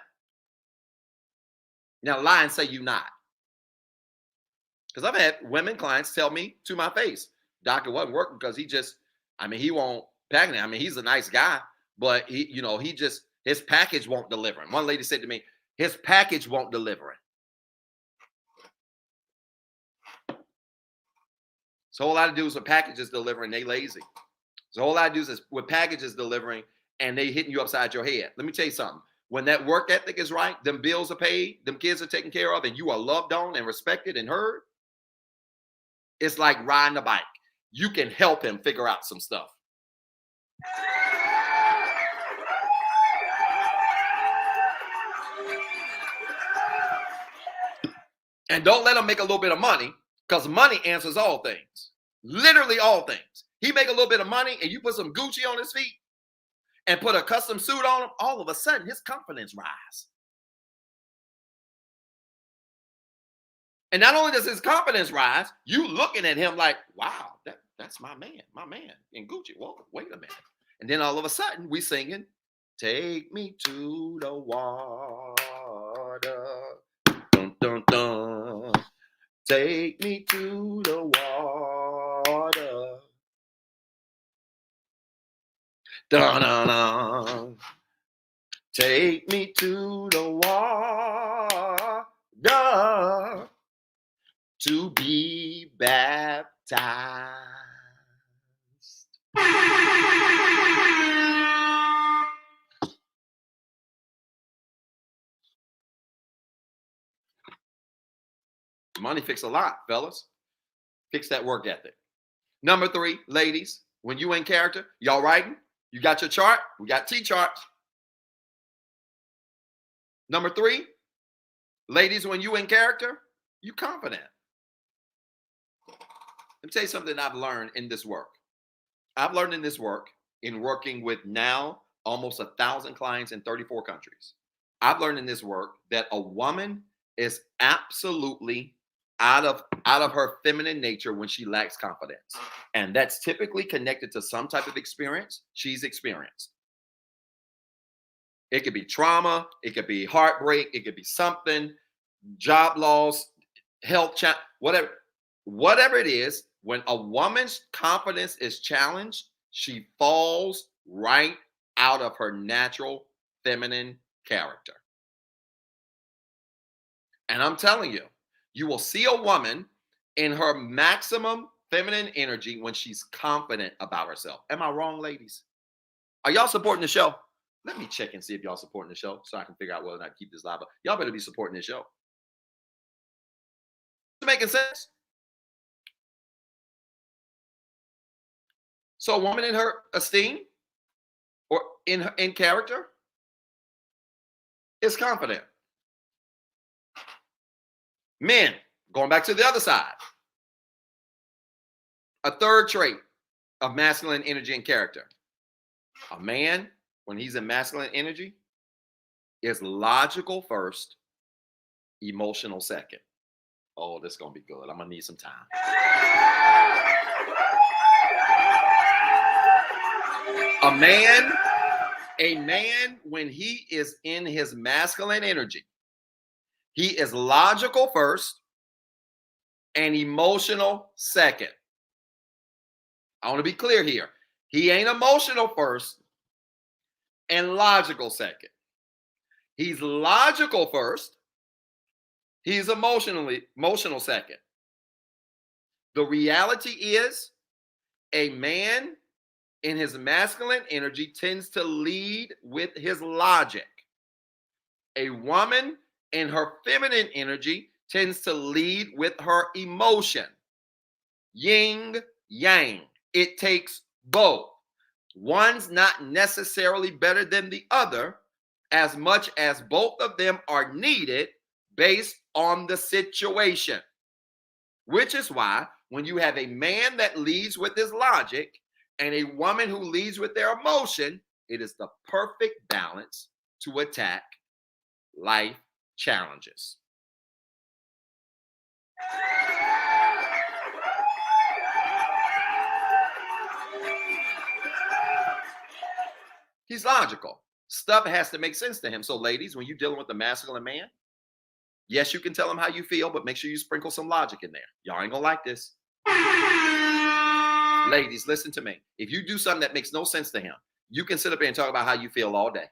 Now lie and say you not. Because I've had women clients tell me to my face, Doc, it wasn't working because he won't pack it. I mean, he's a nice guy, but his package won't deliver. And one lady said to me, his package won't deliver it. So all I do is with packages delivering, they lazy. So all I do is with packages delivering and they hitting you upside your head. Let me tell you something. When that work ethic is right, them bills are paid, them kids are taken care of, and you are loved on and respected and heard, it's like riding a bike. You can help him figure out some stuff. And don't let him make a little bit of money, because money answers all things. Literally all things. He make a little bit of money and you put some Gucci on his feet and put a custom suit on him, all of a sudden his confidence rise. And not only does his confidence rise, you looking at him like, wow, that's my man in Gucci. Whoa, wait a minute. And then all of a sudden we singing, take me to the water. Dun, dun, dun. Take me to the water. Da-na-na. Take me to the water to be baptized. Money fix a lot, fellas. Fix that work ethic. Number 3, ladies, when you in character, y'all writing? You got your chart? We got T-charts. Number 3, ladies, when you in character, you confident. Let me tell you something I've learned in this work. I've learned in this work, in working with now almost 1,000 clients in 34 countries. I've learned in this work that a woman is absolutely out of her feminine nature when she lacks confidence. And that's typically connected to some type of experience she's experienced. It could be trauma, it could be heartbreak, it could be something, job loss, health challenge, whatever it is. When a woman's confidence is challenged, she falls right out of her natural feminine character. And I'm telling you, you will see a woman in her maximum feminine energy when she's confident about herself. Am I wrong, ladies? Are y'all supporting the show? Let me check and see if y'all supporting the show so I can figure out whether or not to keep this live. Y'all better be supporting this show. Is it making sense? So a woman in her esteem or in character is confident. Men, going back to the other side, a third trait of masculine energy and character. A man, when he's in masculine energy, is logical first, emotional second. Oh, this is going to be good. I'm going to need some time. A man, when he is in his masculine energy, he is logical first and emotional second. I want to be clear here. He ain't emotional first and logical second. He's logical first. He's emotional second. The reality is a man in his masculine energy tends to lead with his logic. A woman in her feminine energy tends to lead with her emotion. Yin, yang. It takes both. One's not necessarily better than the other, as much as both of them are needed based on the situation. Which is why when you have a man that leads with his logic and a woman who leads with their emotion, it is the perfect balance to attack life challenges. He's logical. Stuff has to make sense to him. So, ladies, when you're dealing with a masculine man, yes, you can tell him how you feel, but make sure you sprinkle some logic in there. Y'all ain't gonna like this. Ladies, listen to me. If you do something that makes no sense to him, you can sit up there and talk about how you feel all day.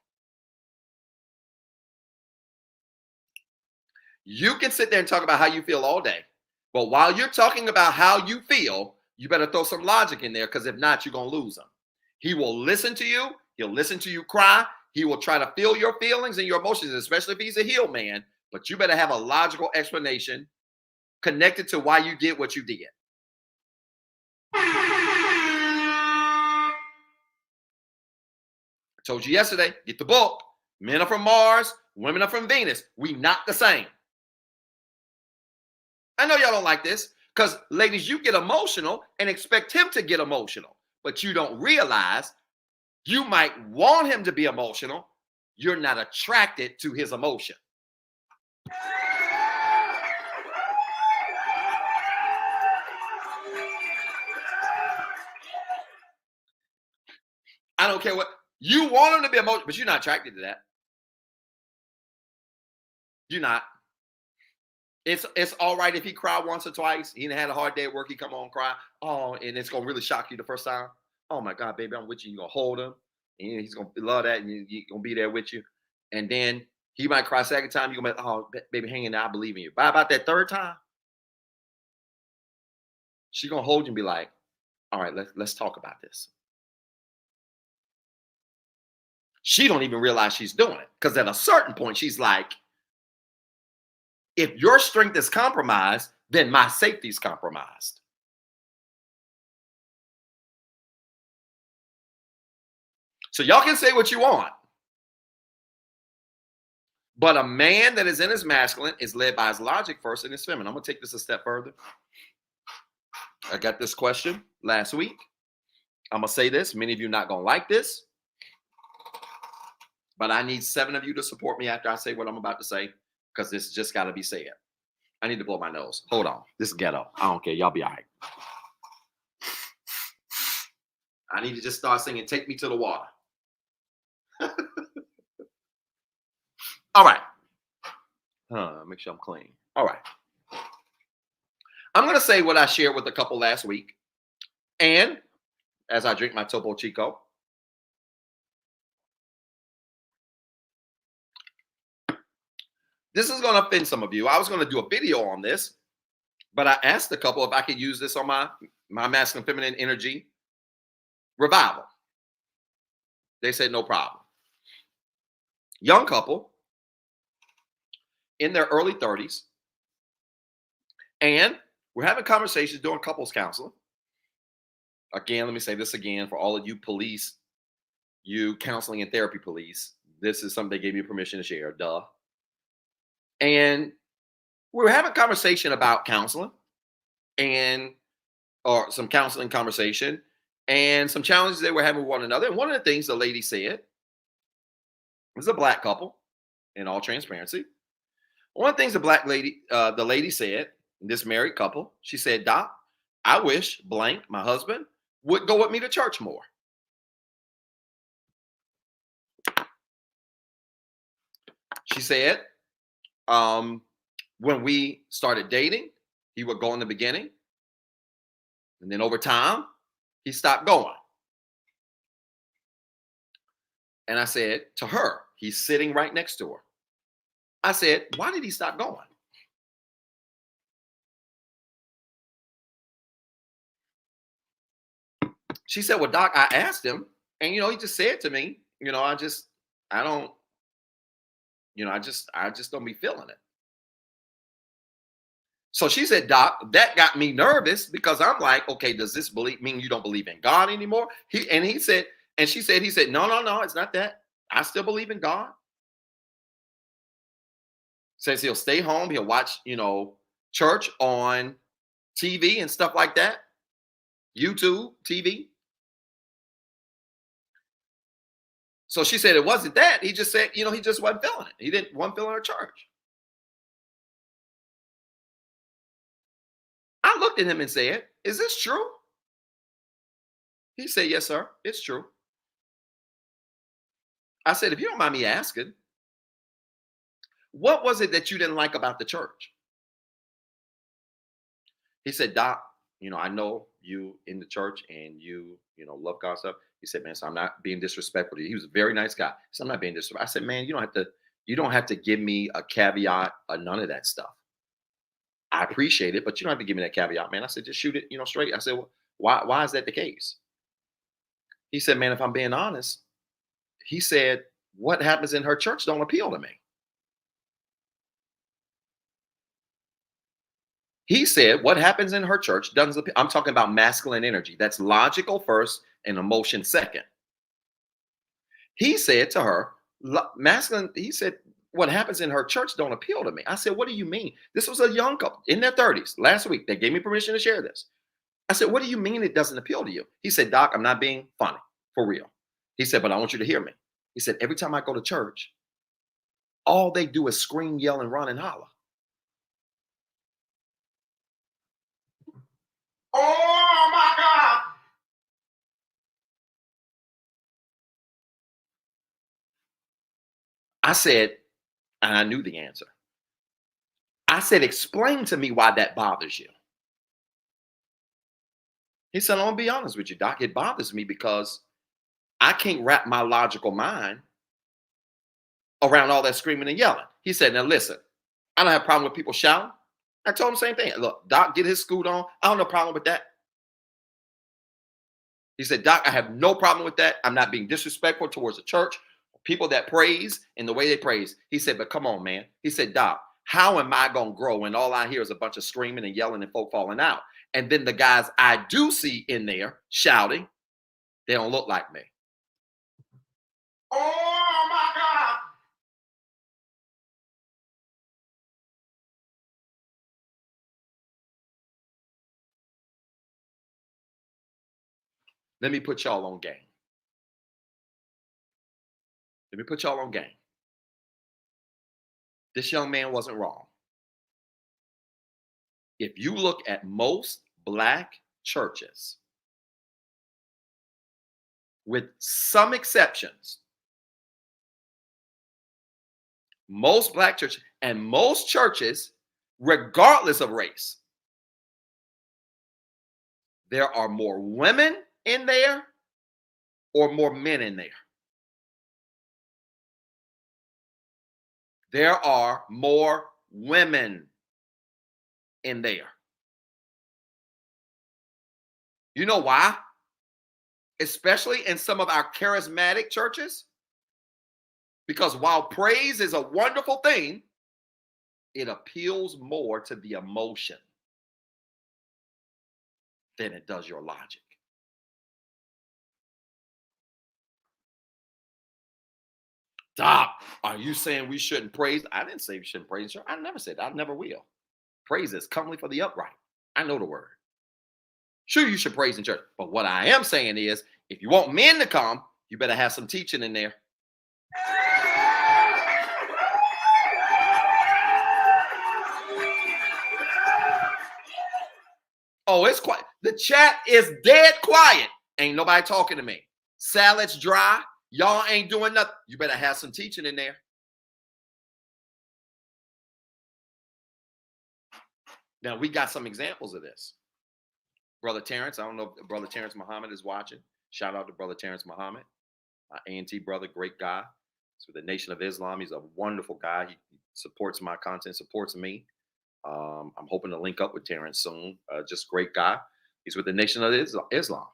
You can sit there and talk about how you feel all day. But while you're talking about how you feel, you better throw some logic in there, because if not, you're going to lose him. He will listen to you. He'll listen to you cry. He will try to feel your feelings and your emotions, especially if he's a healed man. But you better have a logical explanation connected to why you did what you did. I told you yesterday, get the book. Men are from Mars, women are from Venus. We not the same. I know y'all don't like this, because ladies, you get emotional and expect him to get emotional, but you don't realize you might want him to be emotional. You're not attracted to his emotion. I don't care what you want him to be emotional, but you're not attracted to that. You're not. It's all right if he cry once or twice. He had a hard day at work. He come on cry. Oh, and it's gonna really shock you the first time. Oh my God, baby, I'm with you. You gonna hold him. He's gonna love that, and he's gonna be there with you. And then he might cry second time. You're gonna be, oh, baby, hang in there. I believe in you. By about that third time, she's gonna hold you and be like, all right, let's talk about this. She don't even realize she's doing it because at a certain point, she's like, if your strength is compromised, then my safety is compromised. So y'all can say what you want, but a man that is in his masculine is led by his logic first and his feminine. I'm gonna take this a step further. I got this question last week. I'm gonna say this. Many of you not gonna like this, but I need 7 of you to support me after I say what I'm about to say, because this just got to be said. I need to blow my nose. Hold on. This is ghetto. I don't care. Y'all be all right. I need to just start singing "Take Me to the Water." All right. Make sure I'm clean. All right. I'm going to say what I shared with a couple last week. And as I drink my Topo Chico, this is going to offend some of you. I was going to do a video on this, but I asked a couple if I could use this on my masculine feminine energy revival. They said no problem. Young couple in their early 30s, and we're having conversations doing couples counseling. Again, let me say this again for all of you police, you counseling and therapy police. This is something they gave me permission to share. Duh. And we were having a conversation about counseling and or some counseling conversation and some challenges they were having with one another. And one of the things the lady said, this is a black couple, in all transparency. One of the things the lady said, this married couple, she said, Doc, I wish blank, my husband, would go with me to church more. She said, when we started dating, he would go in the beginning. And then over time, he stopped going. And I said to her, he's sitting right next to her. I said, why did he stop going? She said, well, Doc, I asked him. And, he just said to me, I just don't be feeling it. So she said, Doc, that got me nervous because I'm like, okay, does this mean you don't believe in God anymore? He said, no, it's not that. I still believe in God. Says he'll stay home. He'll watch, church on TV and stuff like that. YouTube, TV. So she said it wasn't that. He just said, he just wasn't feeling it. He wasn't feeling her church. I looked at him and said, is this true? He said, yes, sir. It's true. I said, if you don't mind me asking, what was it that you didn't like about the church? He said, Doc, I know you in the church and you love God stuff. He said, man, so I'm not being disrespectful to you. He was a very nice guy. So I'm not being disrespectful. I said, man, you don't have to give me a caveat or none of that stuff. I appreciate it, but you don't have to give me that caveat, man. I said, just shoot it, straight. I said, well, why is that the case? He said, man, if I'm being honest, he said, what happens in her church don't appeal to me. He said, what happens in her church doesn't appeal. I'm talking about masculine energy. That's logical first and emotion second. He said to her, masculine, he said, what happens in her church don't appeal to me. I said, what do you mean? This was a young couple in their 30s last week. They gave me permission to share this. I said, what do you mean it doesn't appeal to you? He said, Doc, I'm not being funny, for real. He said, but I want you to hear me. He said, every time I go to church, all they do is scream, yell, and run and holler. Oh my God. I said, and I knew the answer. I said, explain to me why that bothers you. He said, I'm going to be honest with you, Doc. It bothers me because I can't wrap my logical mind around all that screaming and yelling. He said, now listen, I don't have a problem with people shouting. I told him the same thing. Look, Doc, get his scoot on. I don't have no problem with that. He said, Doc, I have no problem with that. I'm not being disrespectful towards the church, people that praise and the way they praise. He said, but come on, man. He said, Doc, how am I going to grow when all I hear is a bunch of screaming and yelling and folk falling out? And then the guys I do see in there shouting, they don't look like me. Oh, my God. Let me put y'all on game. Let me put y'all on game. This young man wasn't wrong. If you look at most black churches, with some exceptions, most black churches and most churches, regardless of race, there are more women in there or more men in there. There are more women in there. You know why? Especially in some of our charismatic churches. Because while praise is a wonderful thing, it appeals more to the emotion than it does your logic. Doc, are you saying we shouldn't praise? I didn't say we shouldn't praise. I never said that. I never will. Praise is comely for the upright. I know the word. Sure, you should praise in church. But what I am saying is, if you want men to come, you better have some teaching in there. Oh, it's quiet. The chat is dead quiet. Ain't nobody talking to me. Salad's dry. Y'all ain't doing nothing. You better have some teaching in there. Now, we got some examples of this. Brother Terrence, I don't know if Brother Terrence Muhammad is watching. Shout out to Brother Terrence Muhammad, my A&T brother, great guy. He's with the Nation of Islam. He's a wonderful guy. He supports my content, supports me. I'm hoping to link up with Terrence soon. Just great guy. He's with the Nation of Islam.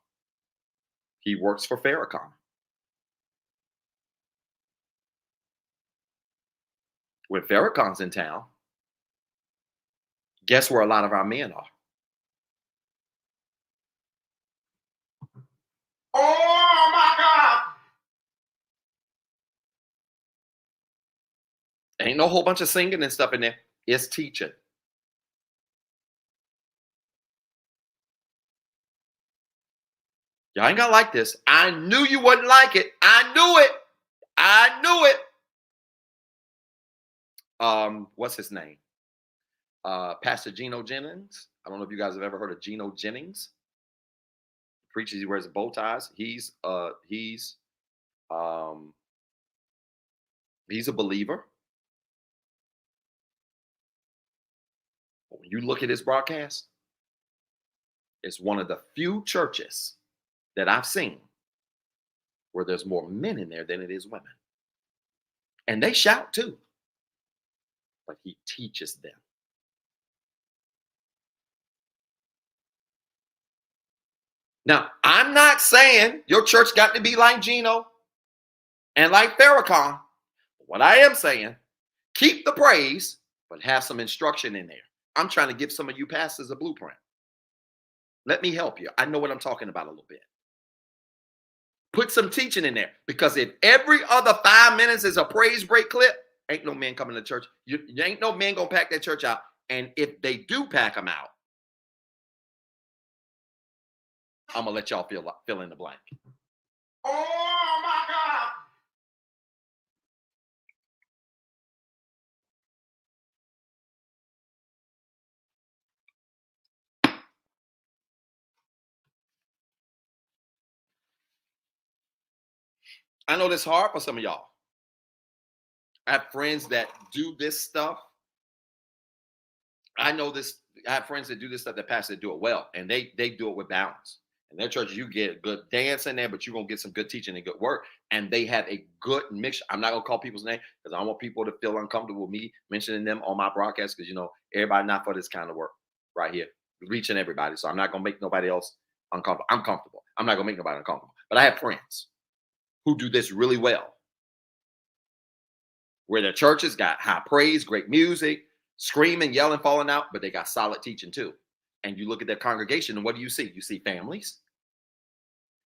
He works for Farrakhan. When Farrakhan's in town, guess where a lot of our men are? Oh my God. Ain't no whole bunch of singing and stuff in there. It's teaching. Y'all ain't gonna like this. I knew you wouldn't like it. I knew it. I knew it. What's his name? Pastor Geno Jennings. I don't know if you guys have ever heard of Geno Jennings. Preaches, he wears bow ties. He's a believer. But when you look at his broadcast, it's one of the few churches that I've seen where there's more men in there than it is women. And they shout too. But he teaches them. Now, I'm not saying your church got to be like Geno and like Farrakhan. What I am saying, keep the praise, but have some instruction in there. I'm trying to give some of you pastors a blueprint. Let me help you. I know what I'm talking about a little bit. Put some teaching in there, because if every other 5 minutes is a praise break clip, ain't no men coming to church. You ain't no men gonna pack that church out. And if they do pack them out, I'm gonna let y'all fill in the blank. Oh my God. I know this is hard for some of y'all. I have friends that do this stuff. I know this. I have friends that do this stuff that pastors do it well, and they do it with balance. In their churches, you get good dance in there, but you're gonna get some good teaching and good work. And they have a good mixture. I'm not gonna call people's name because I don't want people to feel uncomfortable with me mentioning them on my broadcast because everybody not for this kind of work right here, reaching everybody. So I'm not gonna make nobody else uncomfortable. I'm comfortable. I'm not gonna make nobody uncomfortable. But I have friends who do this really well, where their churches got high praise, great music, screaming, yelling, falling out, but they got solid teaching too. And you look at their congregation, and what do you see? You see families.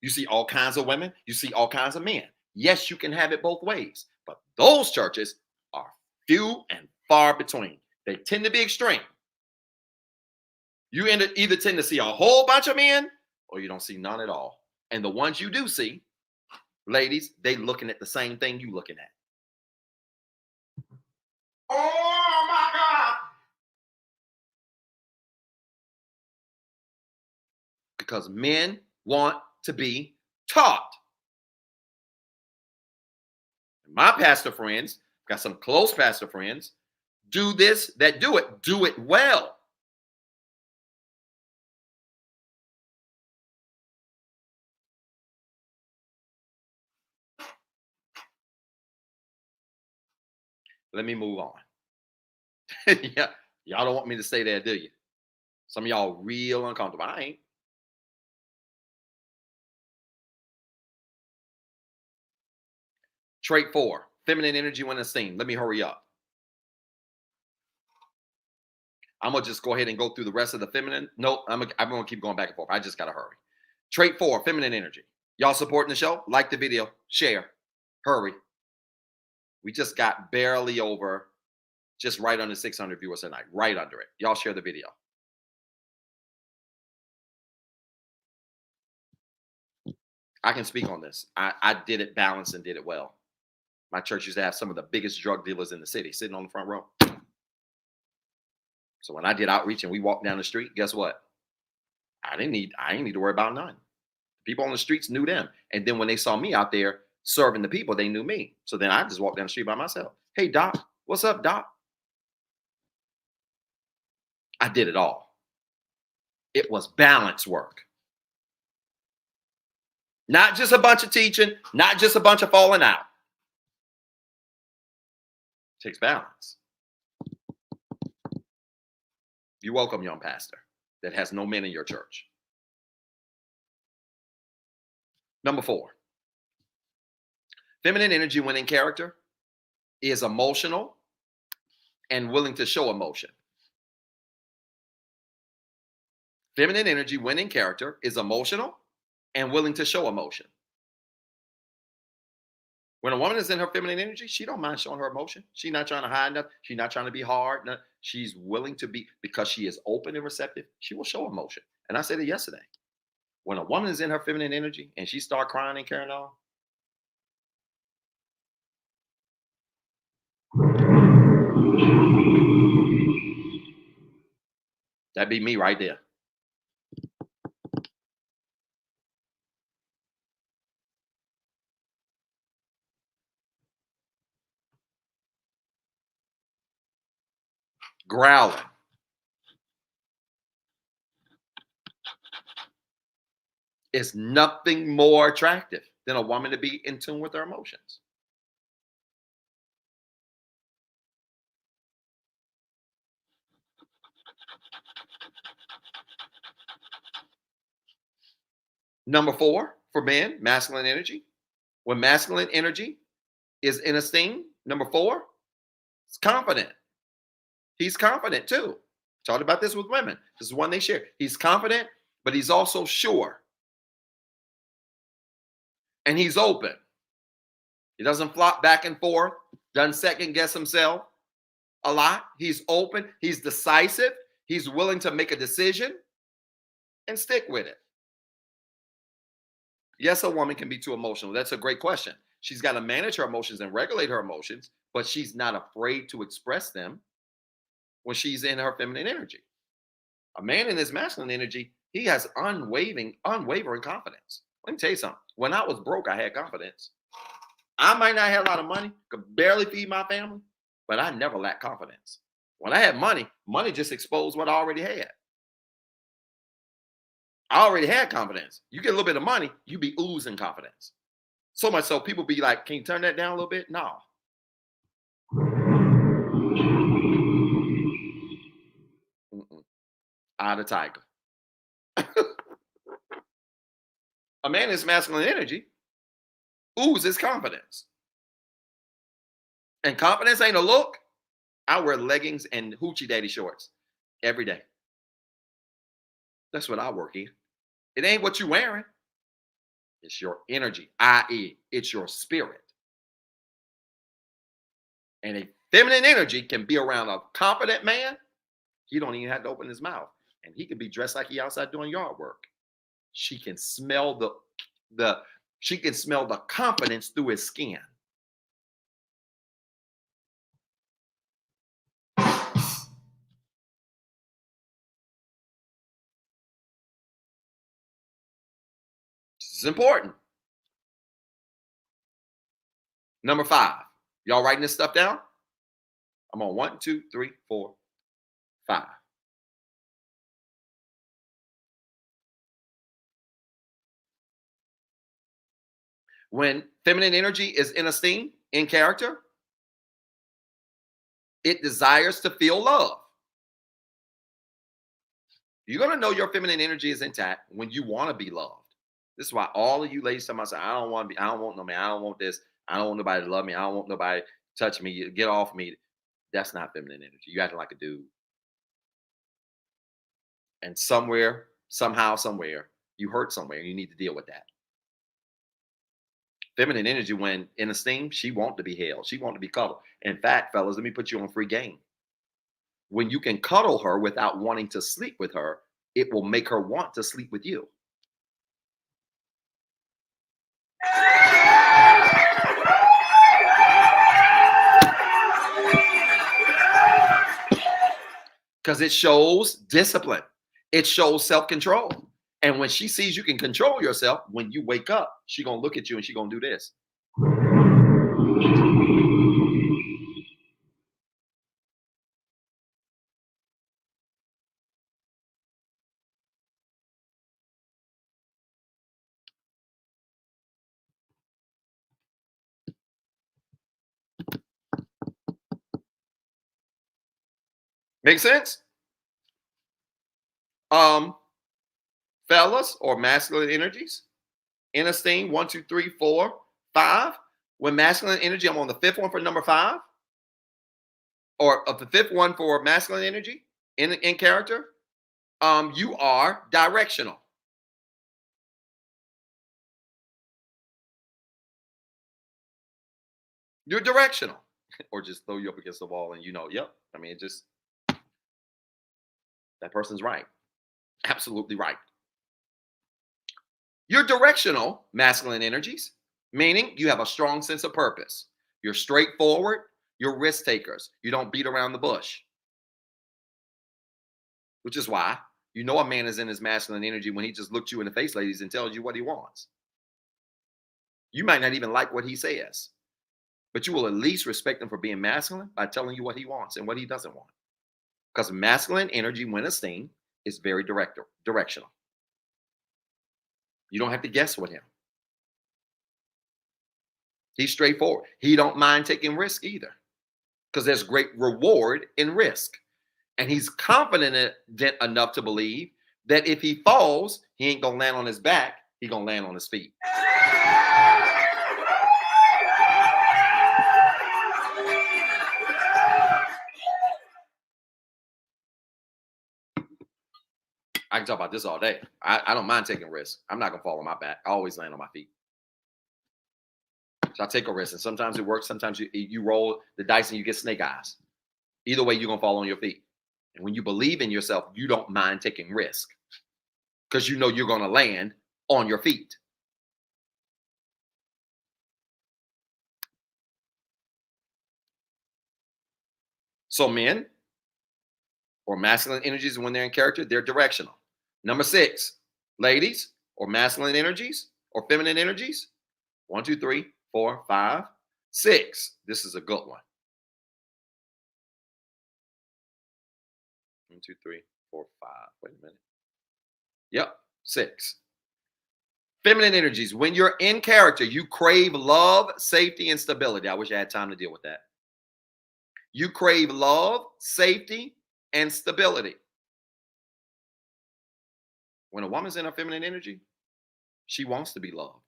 You see all kinds of women. You see all kinds of men. Yes, you can have it both ways, but those churches are few and far between. They tend to be extreme. You either tend to see a whole bunch of men or you don't see none at all. And the ones you do see, ladies, they looking at the same thing you looking at. Oh my God. Because men want to be taught. My pastor friends, got some close pastor friends, do this, that do it well. Let me move on. Yeah, y'all don't want me to stay there, do you? Some of y'all real uncomfortable. I ain't. Trait 4, feminine energy when it's seen. Let me hurry up. I'm going to just go ahead and go through the rest of the feminine. Nope, I'm going to keep going back and forth. I just got to hurry. Trait 4, feminine energy. Y'all supporting the show? Like the video, share, hurry. We just got barely over, just right under 600 viewers tonight, right under it. Y'all share the video. I can speak on this. I did it balanced and did it well. My church used to have some of the biggest drug dealers in the city sitting on the front row. So when I did outreach and we walked down the street, guess what? I didn't need to worry about none. People on the streets knew them. And then when they saw me out there serving the people, they knew me. So then I just walked down the street by myself. Hey, Doc, what's up, Doc? I did it all. It was balance work. Not just a bunch of teaching, not just a bunch of falling out. It takes balance. You're welcome, young pastor that has no men in your church. Number 4, feminine energy when in character is emotional and willing to show emotion. Feminine energy when in character is emotional and willing to show emotion. When a woman is in her feminine energy, she don't mind showing her emotion. She's not trying to hide nothing. She's not trying to be hard. No, she's willing to be, because she is open and receptive, she will show emotion. And I said it yesterday. When a woman is in her feminine energy and she start crying and carrying on, that'd be me right there. Growling. Is nothing more attractive than a woman to be in tune with her emotions. Number 4 for men, masculine energy. When masculine energy is in esteem, number 4, it's confident. He's confident too. Talked about this with women. This is one they share. He's confident, but he's also sure. And he's open. He doesn't flop back and forth, doesn't second guess himself a lot. He's open. He's decisive. He's willing to make a decision and stick with it. Yes, a woman can be too emotional. That's a great question. She's got to manage her emotions and regulate her emotions, but she's not afraid to express them when she's in her feminine energy. A man in his masculine energy, he has unwavering confidence. Let me tell you something. When I was broke, I had confidence. I might not have a lot of money, could barely feed my family, but I never lacked confidence. When I had money, money just exposed what I already had. I already had confidence. You get a little bit of money, you be oozing confidence. So much so people be like, can you turn that down a little bit? No. Mm-mm. Eye of the tiger. A man is masculine energy oozes confidence. And confidence ain't a look. I wear leggings and hoochie daddy shorts every day. That's what I work in. It ain't what you wearing. It's your energy, i.e., it's your spirit. And a feminine energy can be around a confident man. He don't even have to open his mouth. And he can be dressed like he outside doing yard work. She can smell the she can smell the confidence through his skin. This is important. Number 5. Y'all writing this stuff down? I'm on 1, 2, 3, 4, 5. When feminine energy is in esteem, in character, it desires to feel love. You're going to know your feminine energy is intact when you want to be loved. This is why all of you ladies tell me, I don't want to be, I don't want no man, I don't want this, I don't want nobody to love me, I don't want nobody to touch me, get off me. That's not feminine energy. You acting like a dude. And somewhere, somehow, somewhere, you hurt somewhere, and you need to deal with that. Feminine energy, when in esteem, she wants to be held. She wants to be cuddled. In fact, fellas, let me put you on free game. When you can cuddle her without wanting to sleep with her, it will make her want to sleep with you. Because it shows discipline. It shows self-control. And when she sees you can control yourself, when you wake up, she's going to look at you and she's going to do this. Make sense? Fellas or masculine energies in esteem, 1, 2, 3, 4, 5. When masculine energy, I'm on the 5th one for number 5, or of the 5th one for masculine energy in character. You are directional. You're directional. Or just throw you up against the wall and yep. I mean, it just, that person's right. Absolutely right. You're directional, masculine energies, meaning you have a strong sense of purpose. You're straightforward. You're risk takers. You don't beat around the bush. Which is why you know a man is in his masculine energy when he just looks you in the face, ladies, and tells you what he wants. You might not even like what he says, but you will at least respect him for being masculine by telling you what he wants and what he doesn't want. Because masculine energy, when esteemed, is very directional. You don't have to guess with him. He's straightforward. He don't mind taking risk either, because there's great reward in risk. And he's confident enough to believe that if he falls, he ain't going to land on his back. He's going to land on his feet. I can talk about this all day. I don't mind taking risks. I'm not going to fall on my back. I always land on my feet. So I take a risk. And sometimes it works. Sometimes you roll the dice and you get snake eyes. Either way, you're going to fall on your feet. And when you believe in yourself, you don't mind taking risk, because you know you're going to land on your feet. So men or masculine energies, when they're in character, they're directional. Number 6, ladies or masculine energies or feminine energies. 1, 2, 3, 4, 5, 6. This is a good one. 1, 2, 3, 4, 5. Wait a minute. Yep. 6. Feminine energies. When you're in character, you crave love, safety, and stability. I wish I had time to deal with that. You crave love, safety, and stability. When a woman's in her feminine energy, she wants to be loved.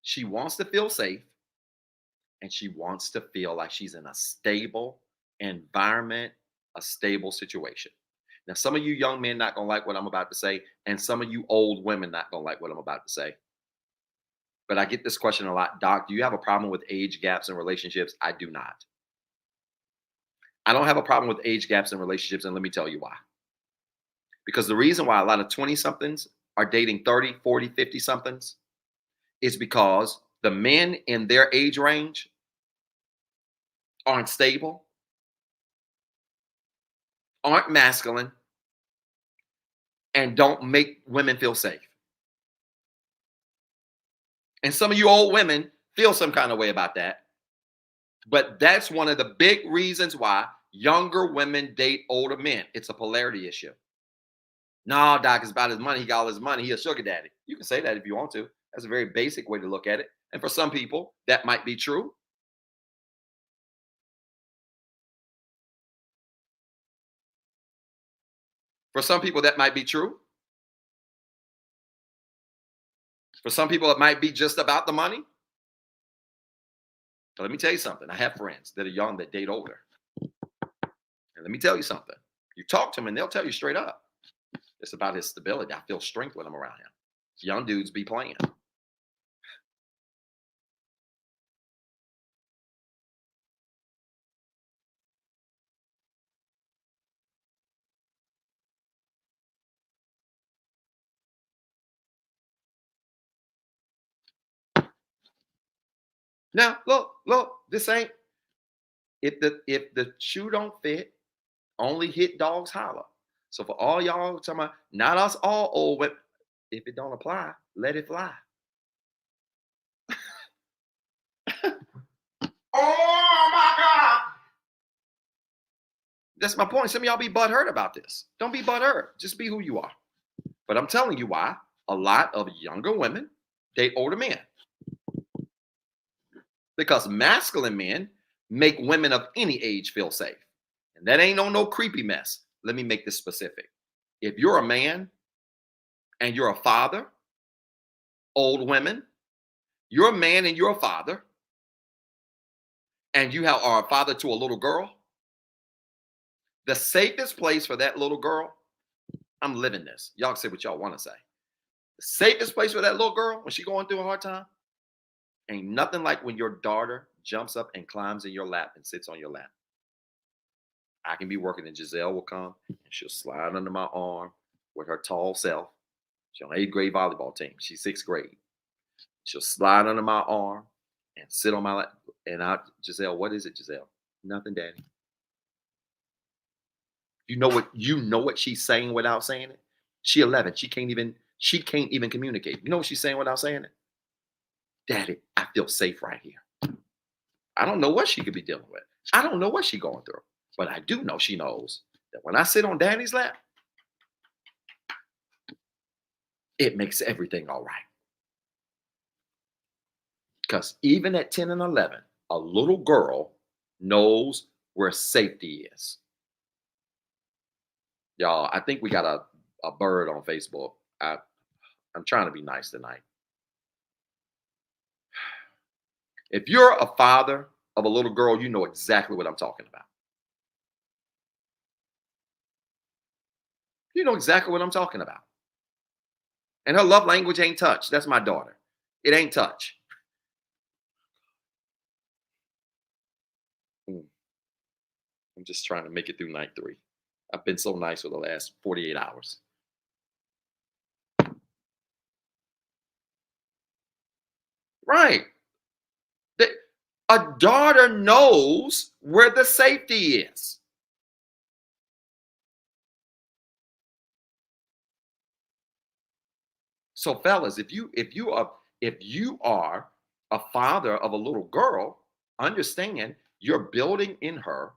She wants to feel safe, and she wants to feel like she's in a stable environment, a stable situation. Now, some of you young men not gonna like what I'm about to say, and some of you old women not gonna like what I'm about to say. But I get this question a lot. Doc, do you have a problem with age gaps in relationships? I do not. I don't have a problem with age gaps in relationships, and let me tell you why. Because the reason why a lot of 20 somethings are dating 30, 40, 50 somethings is because the men in their age range aren't stable, aren't masculine, and don't make women feel safe. And some of you old women feel some kind of way about that. But that's one of the big reasons why younger women date older men. It's a polarity issue. No, Doc, it's about his money. He got all his money. He a sugar daddy. You can say that if you want to. That's a very basic way to look at it. And for some people, that might be true. For some people, that might be true. For some people, it might be just about the money. But let me tell you something. I have friends that are young that date older. And let me tell you something. You talk to them and they'll tell you straight up. It's about his stability. I feel strength when I'm around him. Young dudes be playing. Now, look, this ain't if the shoe don't fit, only hit dogs holler. So for all y'all talking about, not us all old, but if it don't apply, let it fly. Oh my God. That's my point. Some of y'all be butthurt about this. Don't be butthurt. Just be who you are. But I'm telling you why a lot of younger women date older men. Because masculine men make women of any age feel safe. And that ain't no creepy mess. Let me make this specific. If you're a man and you're a father, old women, you're a man and you're a father, and you are a father to a little girl, the safest place for that little girl, I'm living this. Y'all say what y'all want to say. The safest place for that little girl when she's going through a hard time ain't nothing like when your daughter jumps up and climbs in your lap and sits on your lap. I can be working and Giselle will come and she'll slide under my arm with her tall self. She's on 8th grade volleyball team. She's 6th grade. She'll slide under my arm and sit on my lap. And Giselle, what is it, Giselle? Nothing, Daddy. You know what she's saying without saying it? She 11. She can't even communicate. You know what she's saying without saying it? Daddy, I feel safe right here. I don't know what she could be dealing with. I don't know what she's going through. But I do know she knows that when I sit on Daddy's lap, it makes everything all right. Because even at 10 and 11, a little girl knows where safety is. Y'all, I think we got a bird on Facebook. I'm trying to be nice tonight. If you're a father of a little girl, you know exactly what I'm talking about. You know exactly what I'm talking about. And her love language ain't touch. That's my daughter. It ain't touch. I'm just trying to make it through night 3. I've been so nice for the last 48 hours. Right. A daughter knows where the safety is. So fellas, if you are a father of a little girl, understand you're building in her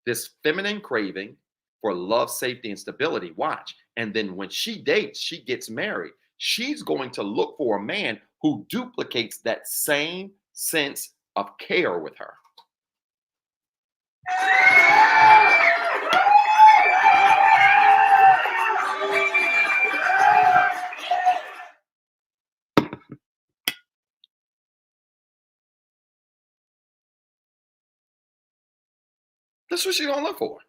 this feminine craving for love, safety, and stability. Watch. And then when she dates, she gets married. She's going to look for a man who duplicates that same sense of care with her. That's what she's going to look for.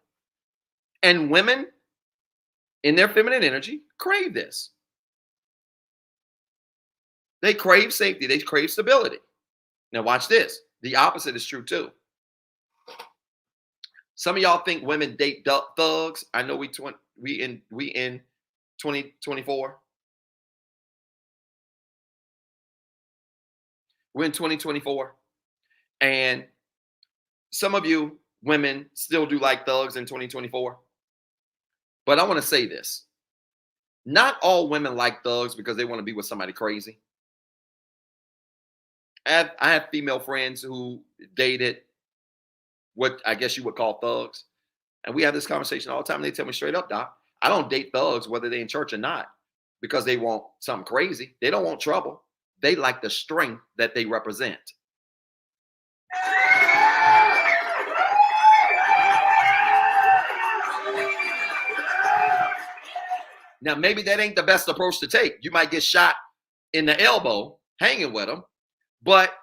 And women in their feminine energy crave this. They crave safety. They crave stability. Now watch this. The opposite is true too. Some of y'all think women date thugs. I know we in 2024. We're in 2024. And some of you women still do like thugs in 2024. But I want to say this. Not all women like thugs because they want to be with somebody crazy. I have female friends who dated what I guess you would call thugs. And we have this conversation all the time. And they tell me straight up, Doc, I don't date thugs, whether they're in church or not, because they want something crazy. They don't want trouble. They like the strength that they represent. Now, maybe that ain't the best approach to take. You might get shot in the elbow hanging with them, but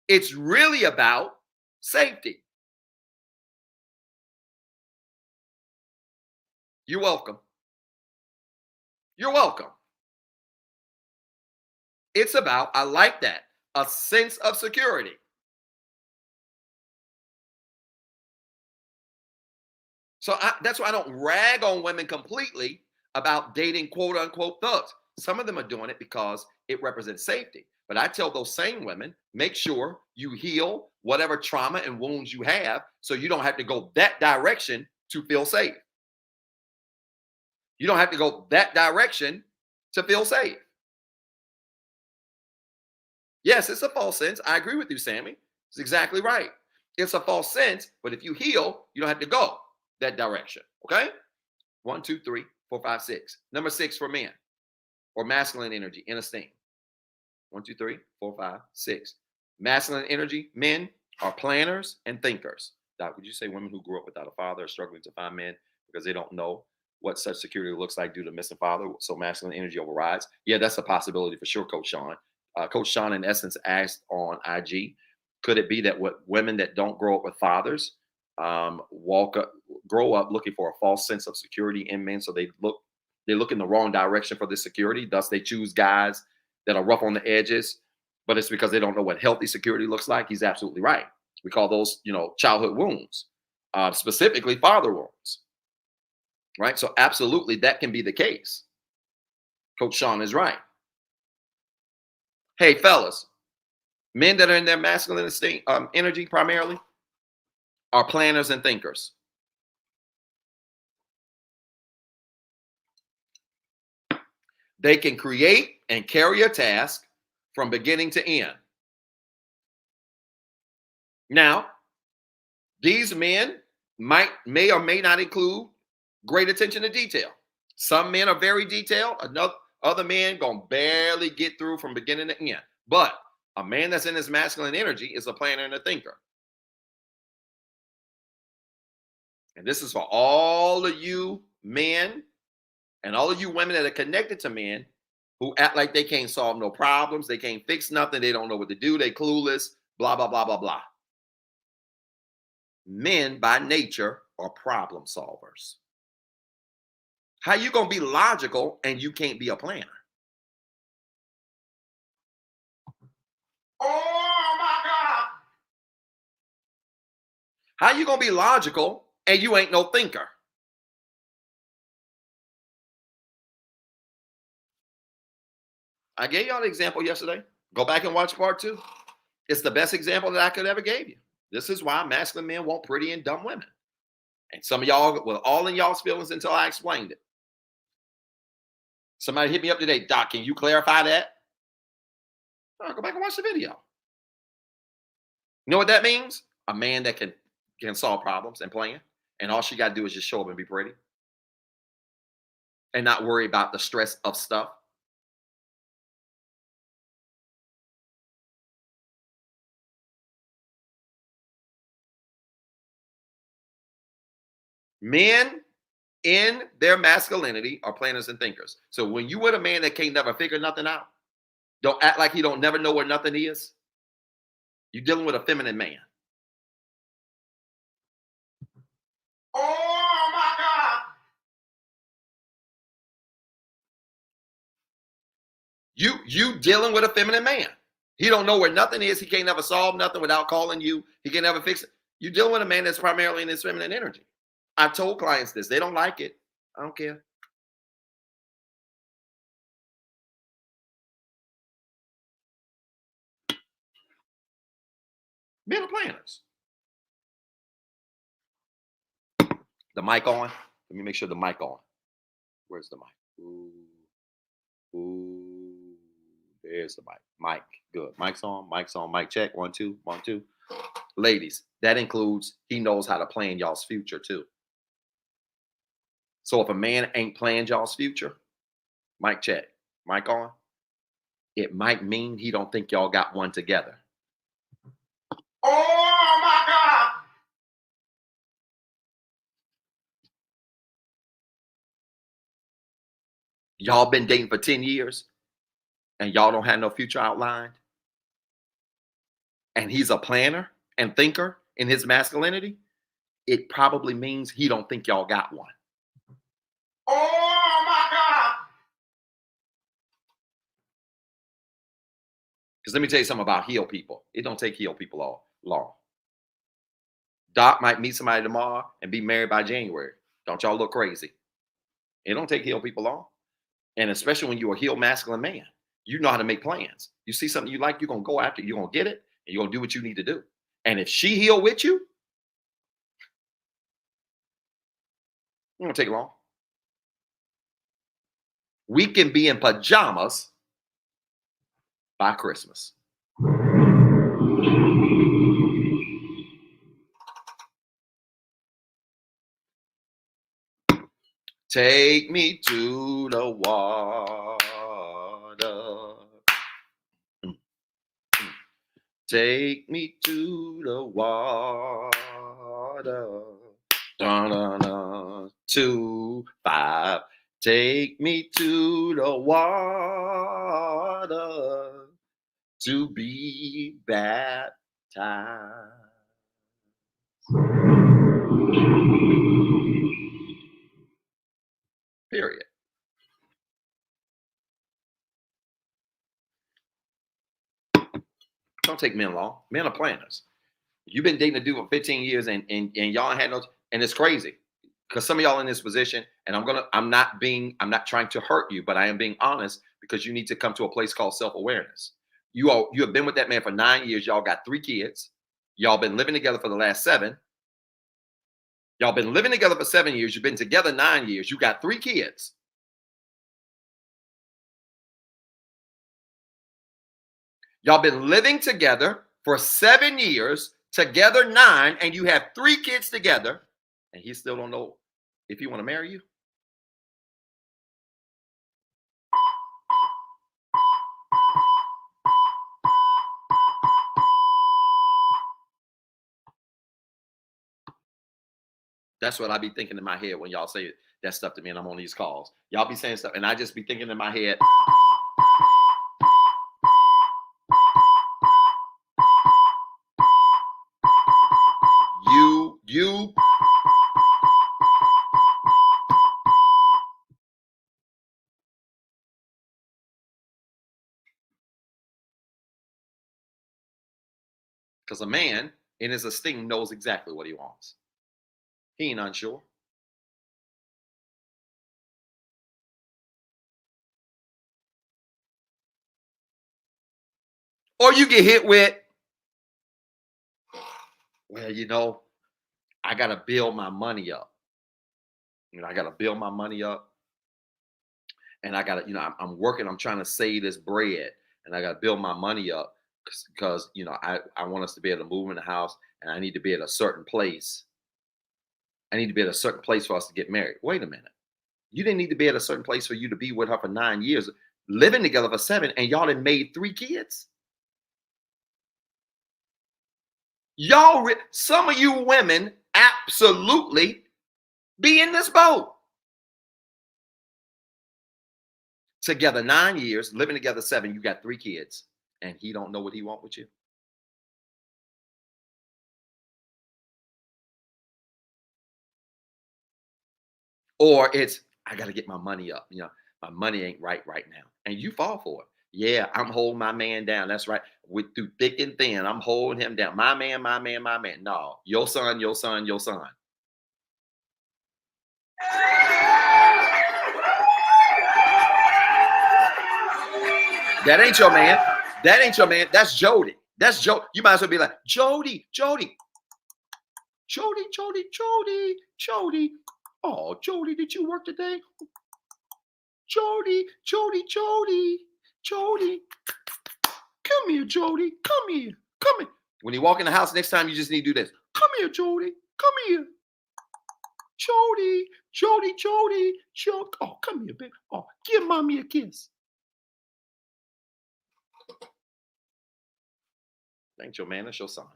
it's really about safety. You're welcome. You're welcome. It's about, I like that, a sense of security. So that's why I don't rag on women completely about dating quote unquote thugs. Some of them are doing it because it represents safety. But I tell those same women, make sure you heal whatever trauma and wounds you have so you don't have to go that direction to feel safe. You don't have to go that direction to feel safe. Yes, it's a false sense. I agree with you, Sammy. It's exactly right. It's a false sense, but if you heal, you don't have to go that direction. Okay? 1, 2, 3, 4, 5, 6. Number 6 for men or masculine energy in esteem. 1, 2, 3, 4, 5, 6. Masculine energy, men are planners and thinkers. Doc, would you say women who grew up without a father are struggling to find men because they don't know what such security looks like due to missing father? So masculine energy overrides. Yeah, that's a possibility for sure, Coach Sean. Coach Sean, in essence, asked on IG, could it be that what women that don't grow up with fathers grow up looking for a false sense of security in men, so they look in the wrong direction for this security. Thus, they choose guys that are rough on the edges, but it's because they don't know what healthy security looks like. He's absolutely right. We call those, childhood wounds, specifically father wounds, right? So absolutely, that can be the case. Coach Sean is right. Hey, fellas, men that are in their masculine energy primarily are planners and thinkers. They can create and carry a task from beginning to end. Now, these men may or may not include great attention to detail. Some men are very detailed. Other men gonna barely get through from beginning to end. But a man that's in his masculine energy is a planner and a thinker. And this is for all of you men and all of you women that are connected to men who act like they can't solve no problems, they can't fix nothing, they don't know what to do, they clueless, blah, blah, blah, blah, blah. Men by nature are problem solvers. How you gonna be logical and you can't be a planner? Oh my God. How you gonna be logical and you ain't no thinker? I gave y'all the example yesterday. Go back and watch part 2. It's the best example that I could ever give you. This is why masculine men want pretty and dumb women. And some of y'all were all in y'all's feelings until I explained it. Somebody hit me up today. Doc, can you clarify that? All right, go back and watch the video. You know what that means? A man that can solve problems and plan. And all she got to do is just show up and be pretty. and not worry about the stress of stuff. Men in their masculinity are planners and thinkers. So when you with a man that can't never figure nothing out, don't act like he don't never know where nothing is. You're dealing with a feminine man. Oh my God. You dealing with a feminine man. He don't know where nothing is. He can't never solve nothing without calling you. He can never fix it. You dealing with a man that's primarily in his feminine energy. I've told clients this. They don't like it. I don't care. Men are planners. The mic on. Let me make sure the mic on. Where's the mic? Ooh. Ooh. There's the mic. Mic. Good. Mic's on. Mic's on. Mic check. 1, 2. 1, 2. Ladies, that includes he knows how to plan y'all's future too. So if a man ain't planned y'all's future, mic check. Mic on. It might mean he don't think y'all got one together. Oh my God. Y'all been dating for 10 years and y'all don't have no future outlined. And he's a planner and thinker in his masculinity. It probably means he don't think y'all got one. Oh my God. Because let me tell you something about healed people. It don't take healed people all long. Doc might meet somebody tomorrow and be married by January. Don't y'all look crazy? It don't take healed people long. And especially when you're a healed masculine man, you know how to make plans. You see something you like, you're going to go after it. You're going to get it, and you're going to do what you need to do. And if she healed with you, it won't take long. We can be in pajamas by Christmas. Take me to the water. Take me to the water. Dun, dun, dun. 2, 5. Take me to the water to be baptized. Period. Don't take men long. Men are planners. You've been dating a dude for 15 years and y'all had no, and it's crazy. Because some of y'all in this position, and I'm not trying to hurt you, but I am being honest because you need to come to a place called self-awareness. You have been with that man for 9 years. Y'all got 3 kids. Y'all been living together for the last 7. Y'all been living together for 7 years. You've been together 9 years. You got 3 kids. Y'all been living together for 7 years, together 9, and you have 3 kids together, and he still don't know if he want to marry you. That's what I be thinking in my head when y'all say that stuff to me and I'm on these calls. Y'all be saying stuff, and I just be thinking in my head, you. Because a man in his esteem knows exactly what he wants. He ain't unsure. Or you get hit with, well, I got to build my money up. I got to build my money up. And I got to, I'm working, I'm trying to save this bread. And I got to build my money up because, I want us to be able to move in the house and I need to be at a certain place. I need to be at a certain place for us to get married. Wait a minute. You didn't need to be at a certain place for you to be with her for 9 years, living together for 7, and y'all had made 3 kids. Some of you women absolutely be in this boat. Together 9 years, living together 7, you got 3 kids, and he don't know what he want with you. Or it's, I got to get my money up. My money ain't right now. And you fall for it. Yeah, I'm holding my man down. That's right. Through thick and thin, I'm holding him down. My man, my man, my man. No, your son, your son, your son. That ain't your man. That ain't your man. That's Jody. That's Joe. You might as well be like, Jody, Jody, Jody, Jody, Jody, Jody. Oh, Jody, did you work today? Jody, Jody, Jody, Jody. Come here, Jody. Come here. Come here. When you walk in the house next time, you just need to do this. Come here, Jody. Come here. Jody, Jody, Jody, Jody. Oh, come here, baby. Oh, give mommy a kiss. Ain't your man, that's your son.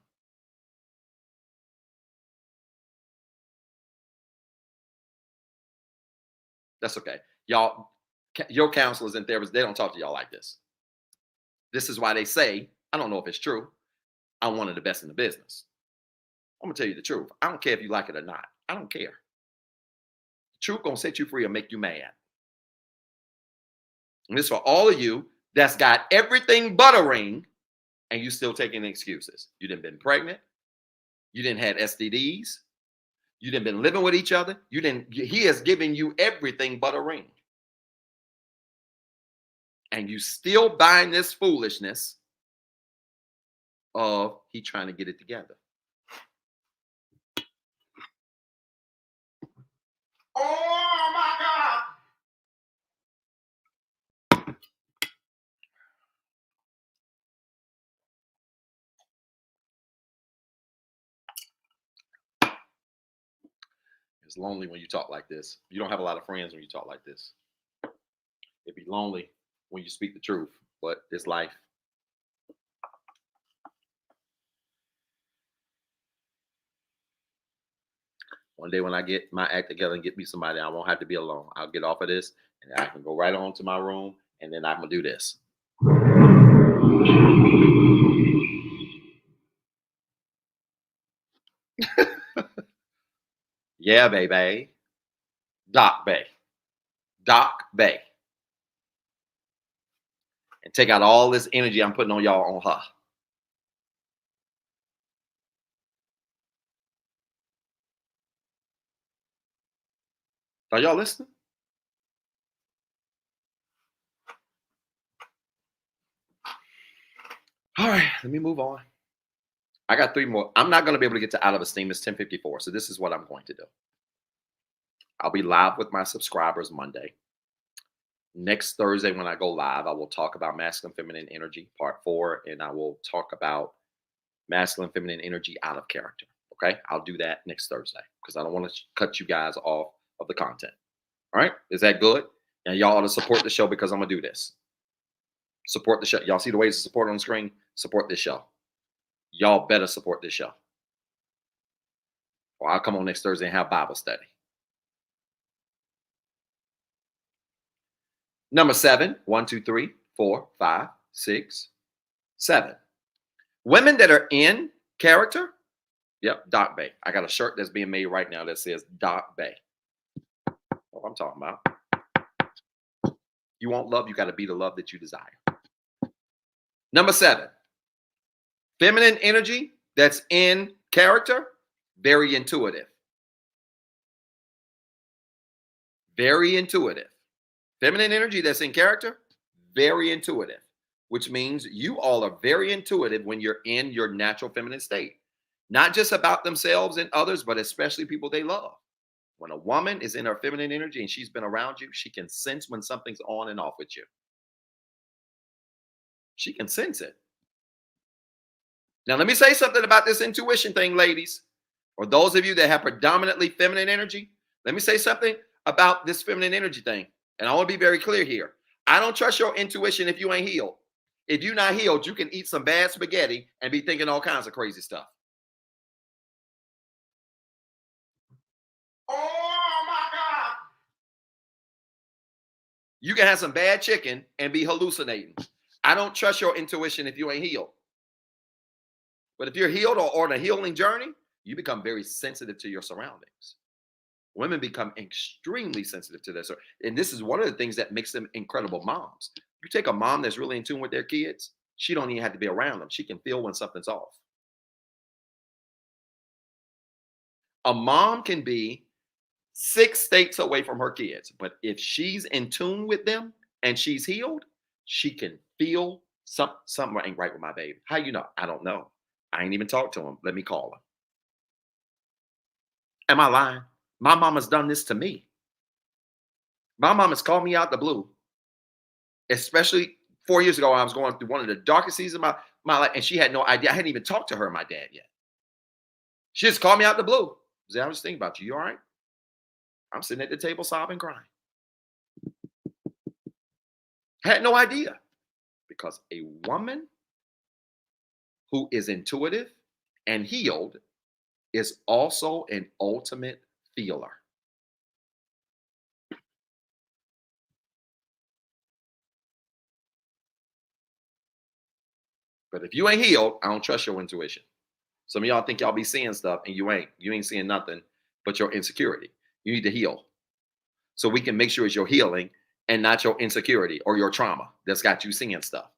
That's okay. Y'all, your counselors and therapists, they don't talk to y'all like this. This is why they say, I don't know if it's true, I'm one of the best in the business. I'm going to tell you the truth. I don't care if you like it or not. I don't care. The truth going to set you free or make you mad. And this is for all of you that's got everything but a ring and you still taking excuses. You didn't been pregnant. You didn't had STDs. You didn't been living with each other. He has given you everything but a ring. And you still buying this foolishness of he trying to get it together. Oh my God. It's lonely when you talk like this. You don't have a lot of friends when you talk like this. It'd be lonely when you speak the truth, but it's life. One day when I get my act together and get me somebody, I won't have to be alone. I'll get off of this and I can go right on to my room and then I'm going to do this. Yeah, baby. Doc Bay. Doc Bay. And take out all this energy I'm putting on y'all on her. Are y'all listening? All right, let me move on. I got 3 more. I'm not going to be able to get to Out of Esteem. It's 10:54. So this is what I'm going to do. I'll be live with my subscribers Monday. Next Thursday when I go live, I will talk about masculine feminine energy part 4, and I will talk about masculine feminine energy out of character. Okay, I'll do that next Thursday because I don't want to cut you guys off of the content. All right, is that good? And y'all ought to support the show because I'm gonna do this. Support the show. Y'all see the ways to support on the screen? Support this show. Y'all better support this show. Or I'll come on next Thursday and have Bible study. Number 7, 1, 2, 3, 4, 5, 6, 7. Women that are in character. Yep, Doc Bay. I got a shirt that's being made right now that says Doc Bay. What I'm talking about. You want love, you got to be the love that you desire. Number 7. Feminine energy that's in character, very intuitive. Very intuitive. Feminine energy that's in character, very intuitive, which means you all are very intuitive when you're in your natural feminine state. Not just about themselves and others, but especially people they love. When a woman is in her feminine energy and she's been around you, she can sense when something's on and off with you. She can sense it. Now, let me say something about this intuition thing, ladies, or those of you that have predominantly feminine energy. Let me say something. about this feminine energy thing. And I want to be very clear here. I don't trust your intuition if you ain't healed. If you're not healed, you can eat some bad spaghetti and be thinking all kinds of crazy stuff. Oh my God. You can have some bad chicken and be hallucinating. I don't trust your intuition if you ain't healed. But if you're healed or on a healing journey, you become very sensitive to your surroundings. Women become extremely sensitive to this. And this is one of the things that makes them incredible moms. You take a mom that's really in tune with their kids, she don't even have to be around them. She can feel when something's off. A mom can be 6 states away from her kids, but if she's in tune with them and she's healed, she can feel something ain't right with my baby. How you know? I don't know. I ain't even talked to him. Let me call him. Am I lying? My mama's done this to me. My mama's called me out the blue, especially 4 years ago. I was going through one of the darkest seasons of my life, and she had no idea. I hadn't even talked to her and my dad yet. She just called me out the blue. I was thinking about you. You all right? I'm sitting at the table sobbing, crying. Had no idea. Because a woman who is intuitive and healed is also an ultimate feeler. But if you ain't healed, I don't trust your intuition. Some of y'all think y'all be seeing stuff and you ain't. You ain't seeing nothing but your insecurity. You need to heal. So we can make sure it's your healing and not your insecurity or your trauma that's got you seeing stuff.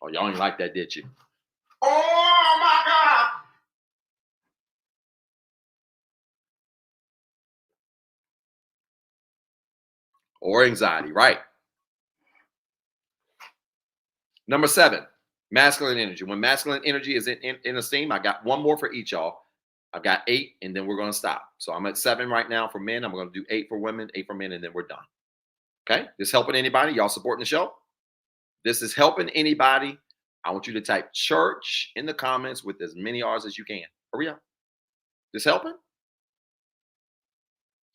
Oh, y'all ain't like that, did you? Oh my God. Or anxiety, right? Number 7, masculine energy. When masculine energy is in esteem, I got one more for each y'all. I've got 8, and then we're going to stop. So I'm at 7 right now for men. I'm going to do 8 for women, 8 for men, and then we're done. Okay? This helping anybody? Y'all supporting the show? This is helping anybody. I want you to type church in the comments with as many R's as you can. Hurry up. This helping?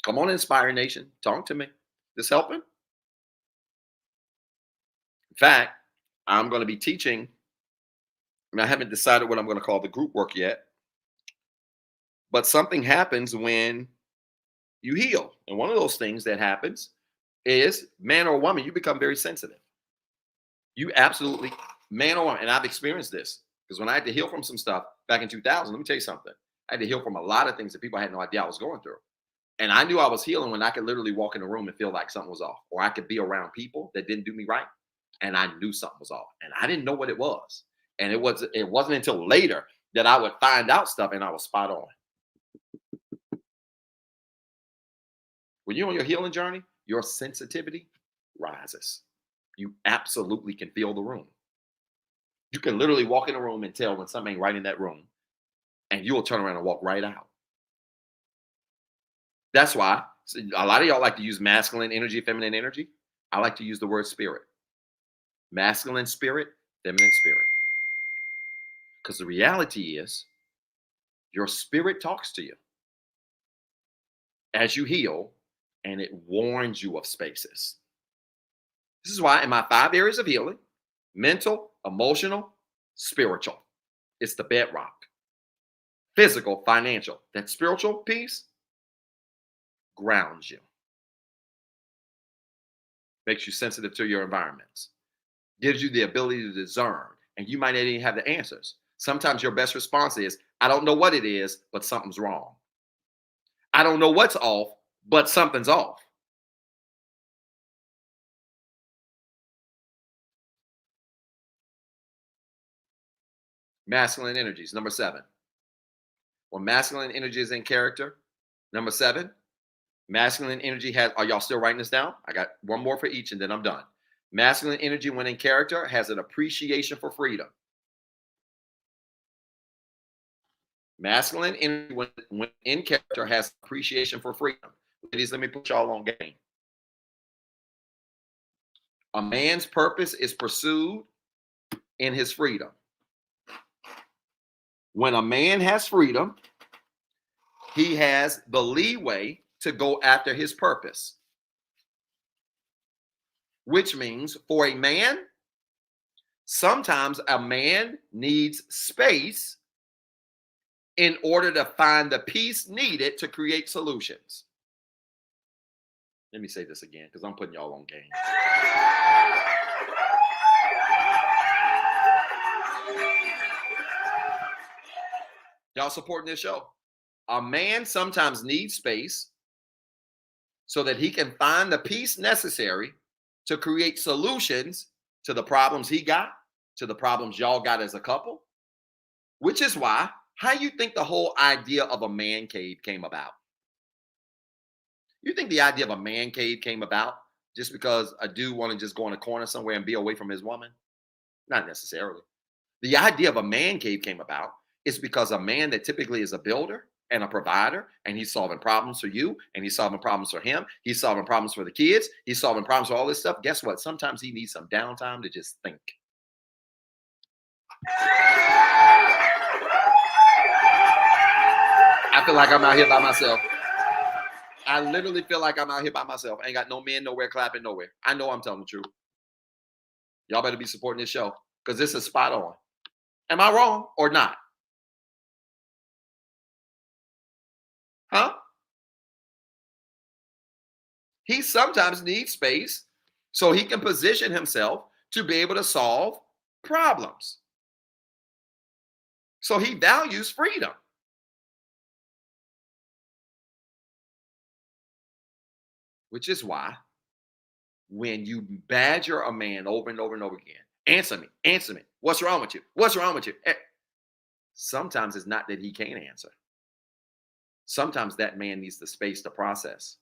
Come on, Inspire Nation. Talk to me. This helping? In fact, I'm going to be teaching, and I haven't decided what I'm going to call the group work yet, but something happens when you heal. And one of those things that happens is, man or woman, you become very sensitive. You absolutely, man or woman, and I've experienced this because when I had to heal from some stuff back in 2000, let me tell you something. I had to heal from a lot of things that people had no idea I was going through. And I knew I was healing when I could literally walk in a room and feel like something was off, or I could be around people that didn't do me right, and I knew something was off, and I didn't know what it was. And it wasn't until later that I would find out stuff, and I was spot on. When you're on your healing journey, your sensitivity rises. You absolutely can feel the room. You can literally walk in a room and tell when something ain't right in that room, and you will turn around and walk right out. That's why a lot of y'all like to use masculine energy, feminine energy. I like to use the word spirit. Masculine spirit, feminine spirit. Because the reality is, your spirit talks to you as you heal, and it warns you of spaces. This is why in my 5 areas of healing, mental, emotional, spiritual, it's the bedrock. Physical, financial, that spiritual piece grounds you. Makes you sensitive to your environments. Gives you the ability to discern. And you might not even have the answers. Sometimes your best response is, I don't know what it is, but something's wrong. I don't know what's off, but something's off. Masculine energies, number 7. When masculine energy is in character, number 7, masculine energy has, are y'all still writing this down? I got one more for each and then I'm done. Masculine energy when in character has an appreciation for freedom. Masculine energy when in character has appreciation for freedom. Ladies, let me put y'all on game. A man's purpose is pursued in his freedom. When a man has freedom, he has the leeway to go after his purpose. Which means for a man, sometimes a man needs space in order to find the peace needed to create solutions. Let me say this again because I'm putting y'all on game. Y'all supporting this show? A man sometimes needs space so that he can find the peace necessary to create solutions to the problems he got, to the problems y'all got as a couple, which is why, how you think the whole idea of a man cave came about? You think the idea of a man cave came about just because a dude want to just go in a corner somewhere and be away from his woman? Not necessarily. The idea of a man cave came about is because a man that typically is a builder and a provider, and he's solving problems for you, and he's solving problems for him, he's solving problems for the kids, he's solving problems for all this stuff. Guess what? Sometimes he needs some downtime to just think. I feel like I'm out here by myself. I literally feel like I'm out here by myself. I ain't got no men nowhere clapping nowhere. I know I'm telling the truth. Y'all better be supporting this show because this is spot on. Am I wrong or not? Huh? He sometimes needs space so he can position himself to be able to solve problems. So he values freedom. Which is why when you badger a man over and over and over again, answer me, what's wrong with you? What's wrong with you? Sometimes it's not that he can't answer. Sometimes that man needs the space to process.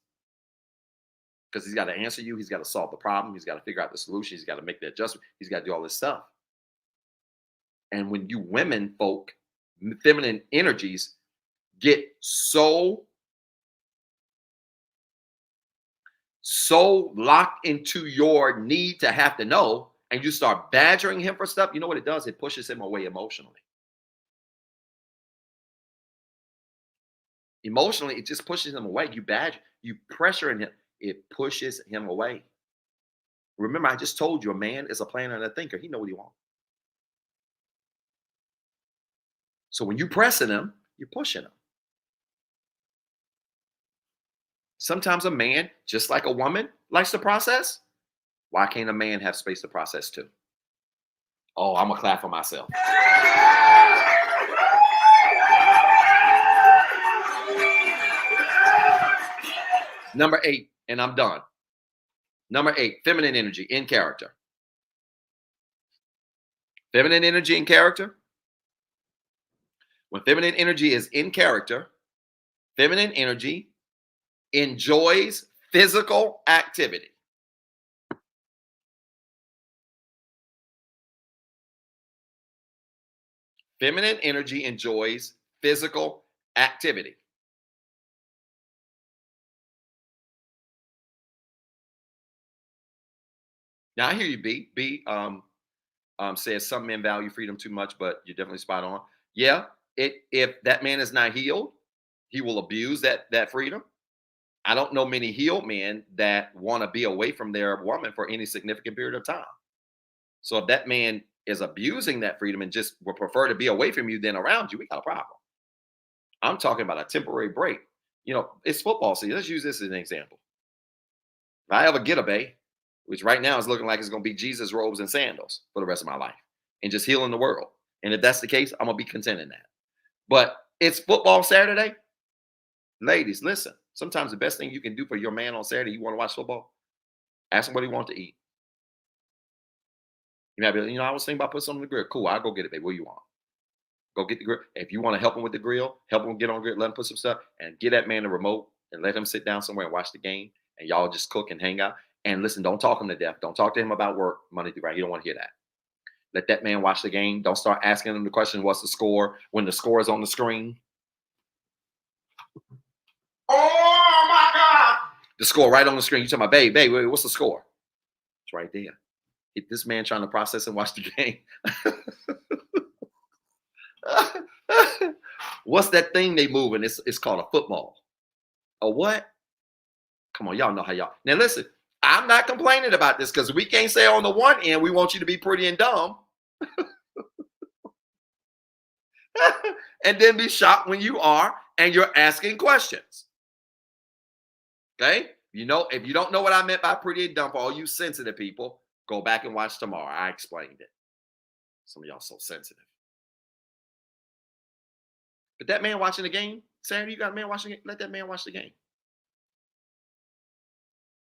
Because he's got to answer you, he's got to solve the problem, he's got to figure out the solution, he's got to make the adjustment, he's got to do all this stuff. And when you women folk, feminine energies get so locked into your need to have to know, and you start badgering him for stuff, you know what it does? It pushes him away emotionally. Emotionally, it just pushes him away. You badger, you pressure him, it pushes him away. Remember, I just told you a man is a planner and a thinker. He knows what he wants. So when you pressing him, you're pushing him. Sometimes a man, just like a woman, likes to process. Why can't a man have space to process too? Oh, I'm gonna clap for myself. Number 8, and I'm done. Number 8, feminine energy in character. Feminine energy in character. When feminine energy is in character, feminine energy enjoys physical activity. Feminine energy enjoys physical activity. Now I hear you, B. B says some men value freedom too much, but you're definitely spot on. Yeah, if that man is not healed, he will abuse that freedom. I don't know many healed men that want to be away from their woman for any significant period of time. So if that man is abusing that freedom and just would prefer to be away from you than around you, we got a problem. I'm talking about a temporary break. You know, it's football season. Let's use this as an example. If I ever get a bay, which right now is looking like it's going to be Jesus robes and sandals for the rest of my life and just healing the world. And if that's the case, I'm going to be content in that. But it's football Saturday. Ladies, listen, sometimes the best thing you can do for your man on Saturday, you want to watch football, ask him what he wants to eat. You might be like, I was thinking about putting something on the grill. Cool, I'll go get it, babe. What do you want? Go get the grill. If you want to help him with the grill, help him get on the grill, let him put some stuff, and get that man the remote and let him sit down somewhere and watch the game, and y'all just cook and hang out. And listen, don't talk him to death. Don't talk to him about work Monday through Friday. You don't want to hear that. Let that man watch the game. Don't start asking him the question, what's the score, when the score is on the screen. Oh, my God. The score right on the screen. You talking about, babe, what's the score? It's right there. This man trying to process and watch the game. What's that thing they moving? It's called a football. A what? Come on, y'all know how y'all. Now listen, I'm not complaining about this because we can't say on the one end we want you to be pretty and dumb, and then be shocked when you are and you're asking questions. Okay, if you don't know what I meant by pretty and dumb, for all you sensitive people, go back and watch tomorrow. I explained it. Some of y'all so sensitive. But that man watching the game, Saturday, you got a man watching it. Let that man watch the game.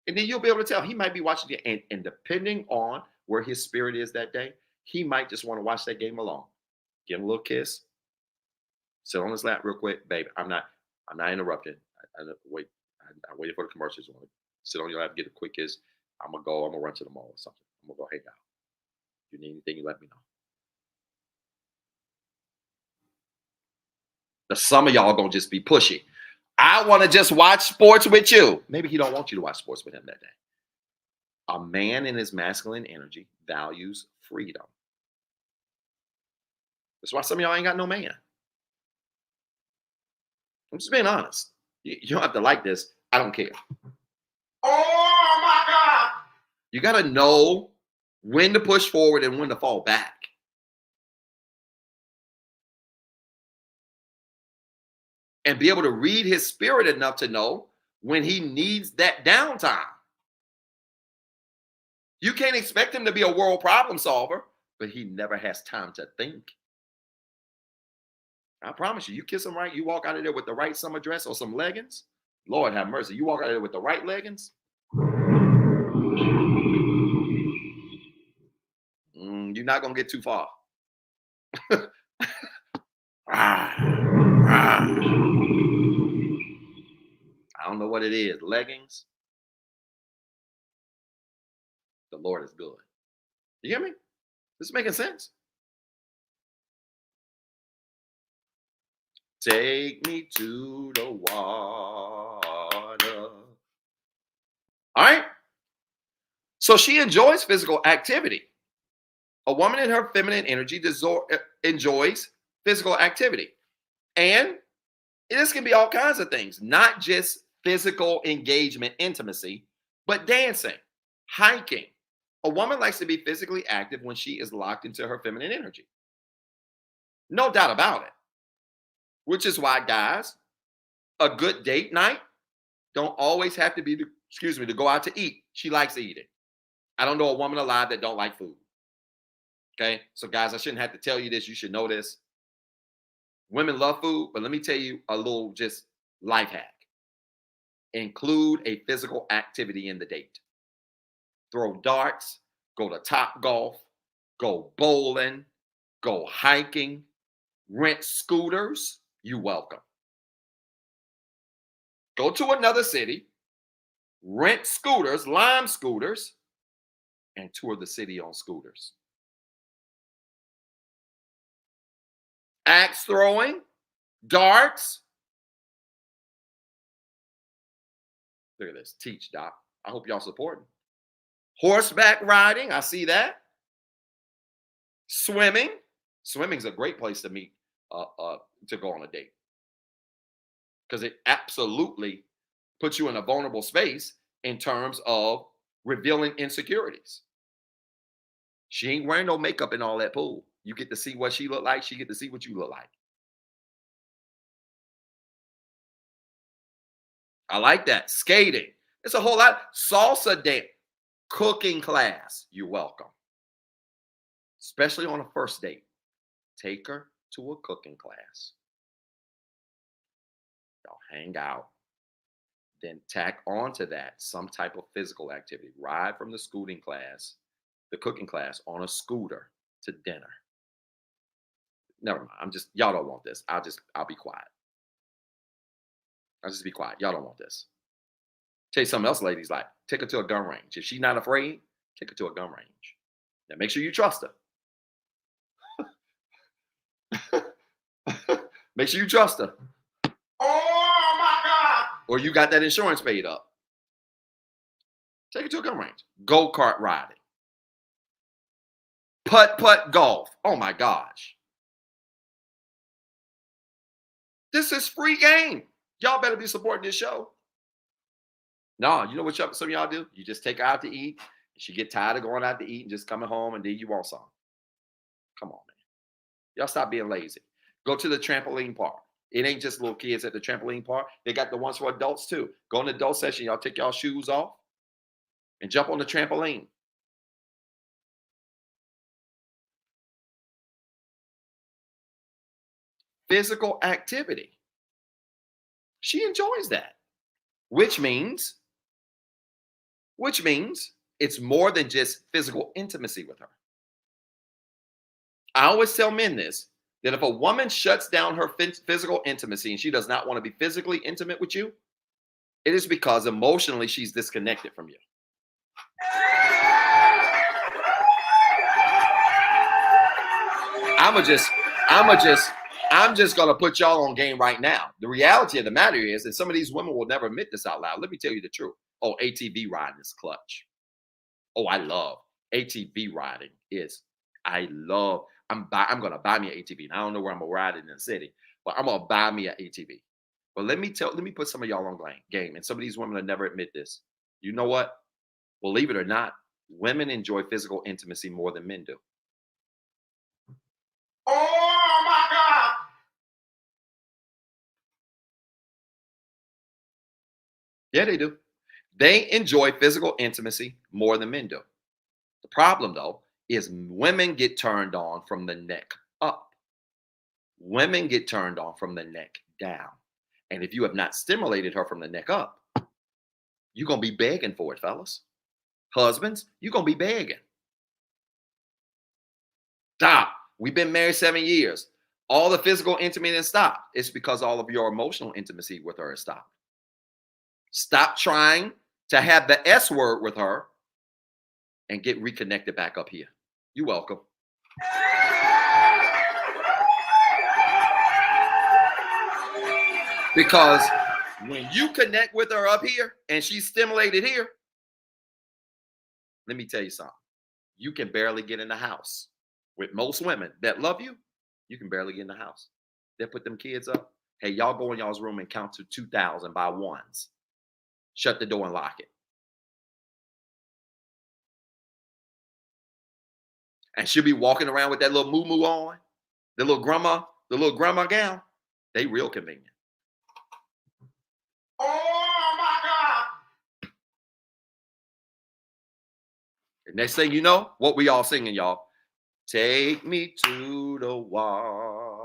And then you'll be able to tell he might be watching it. And depending on where his spirit is that day, he might just want to watch that game alone. Give him a little kiss. Sit on his lap real quick. Baby, I'm not interrupting. I waited for the commercials. I want to sit on your lap, get a quick kiss. I'm going to run to the mall or something. I'm going to go hang out. If you need anything, you let me know. But some of y'all going to just be pushy. I want to just watch sports with you. Maybe he don't want you to watch sports with him that day. A man in his masculine energy values freedom. That's why some of y'all ain't got no man. I'm just being honest. You don't have to like this. I don't care. Oh my God. You got to know when to push forward and when to fall back. And be able to read his spirit enough to know when he needs that downtime. You can't expect him to be a world problem solver, but he never has time to think. I promise you, you kiss him right, you walk out of there with the right summer dress or some leggings. Lord have mercy. You walk out of there with the right leggings. You're not going to get too far. I don't know what it is. Leggings. The Lord is good. You hear me? This is making sense. Take me to the water. All right. So she enjoys physical activity. A woman in her feminine energy enjoys physical activity. And this can be all kinds of things, not just physical engagement, intimacy, but dancing, hiking. A woman likes to be physically active when she is locked into her feminine energy. No doubt about it. Which is why, guys, a good date night don't always have to be, to go out to eat. She likes eating. I don't know a woman alive that don't like food. Okay, so guys, I shouldn't have to tell you this. You should know this. Women love food, but let me tell you a little just life hack. Include a physical activity in the date. Throw darts, go to Top Golf, go bowling, go hiking, rent scooters. You welcome. Go to another city, rent scooters, Lime scooters, and tour the city on scooters. Axe throwing, darts. Look at this. Teach, Doc. I hope y'all supporting. Horseback riding. I see that. Swimming. Swimming's a great place to meet, to go on a date. Because it absolutely puts you in a vulnerable space in terms of revealing insecurities. She ain't wearing no makeup in all that pool. You get to see what she look like. She get to see what you look like. I like that. Skating. It's a whole lot. Salsa dance. Cooking class. You're welcome. Especially on a first date. Take her to a cooking class. Y'all hang out. Then tack onto that some type of physical activity. Ride from the cooking class on a scooter to dinner. Never mind. Y'all don't want this. I'll be quiet. I'll just be quiet. Y'all don't want this. Tell you something else, ladies, like take her to a gun range. If she's not afraid, take her to a gun range. Now make sure you trust her. Make sure you trust her. Oh my God. Or you got that insurance paid up. Take her to a gun range. Go-kart riding. Putt-putt golf. Oh my gosh. This is free game. Y'all better be supporting this show. No, you know what some of y'all do? You just take her out to eat. And she get tired of going out to eat and just coming home, and then you want some. Come on, man. Y'all stop being lazy. Go to the trampoline park. It ain't just little kids at the trampoline park. They got the ones for adults too. Go in the adult session. Y'all take y'all shoes off and jump on the trampoline. Physical activity. She enjoys that, which means, which means it's more than just physical intimacy with her. I always tell men this, that if a woman shuts down her physical intimacy and she does not want to be physically intimate with you, it is because emotionally she's disconnected from you. I'ma just, I'ma just, I'm just gonna put y'all on game right now. The reality of the matter is, and some of these women will never admit this out loud. Let me tell you the truth. Oh, ATV riding is clutch. Oh, I love ATV riding. I love. I'm gonna buy me an ATV. And I don't know where I'm gonna ride it in the city, but I'm gonna buy me an ATV. But let me put some of y'all on game. And some of these women will never admit this. You know what? Believe it or not, women enjoy physical intimacy more than men do. Oh my God. Yeah, they do. They enjoy physical intimacy more than men do. The problem, though, is women get turned on from the neck up. Women get turned on from the neck down. And if you have not stimulated her from the neck up, you're going to be begging for it, fellas. Husbands, you're going to be begging. Stop. We've been married 7 years. All the physical intimacy has stopped. It's because all of your emotional intimacy with her has stopped. Stop trying to have the S word with her and get reconnected back up here. You're welcome. Because when you connect with her up here and she's stimulated here, let me tell you something. You can barely get in the house. With most women that love you, you can barely get in the house. They'll put them kids up. Hey, y'all go in y'all's room and count to 2,000 by ones. Shut the door and lock it. And she'll be walking around with that little moo-moo on, the little grandma gown. They real convenient. Oh my God. And next thing you know, what we all singing, y'all? Take me to the water.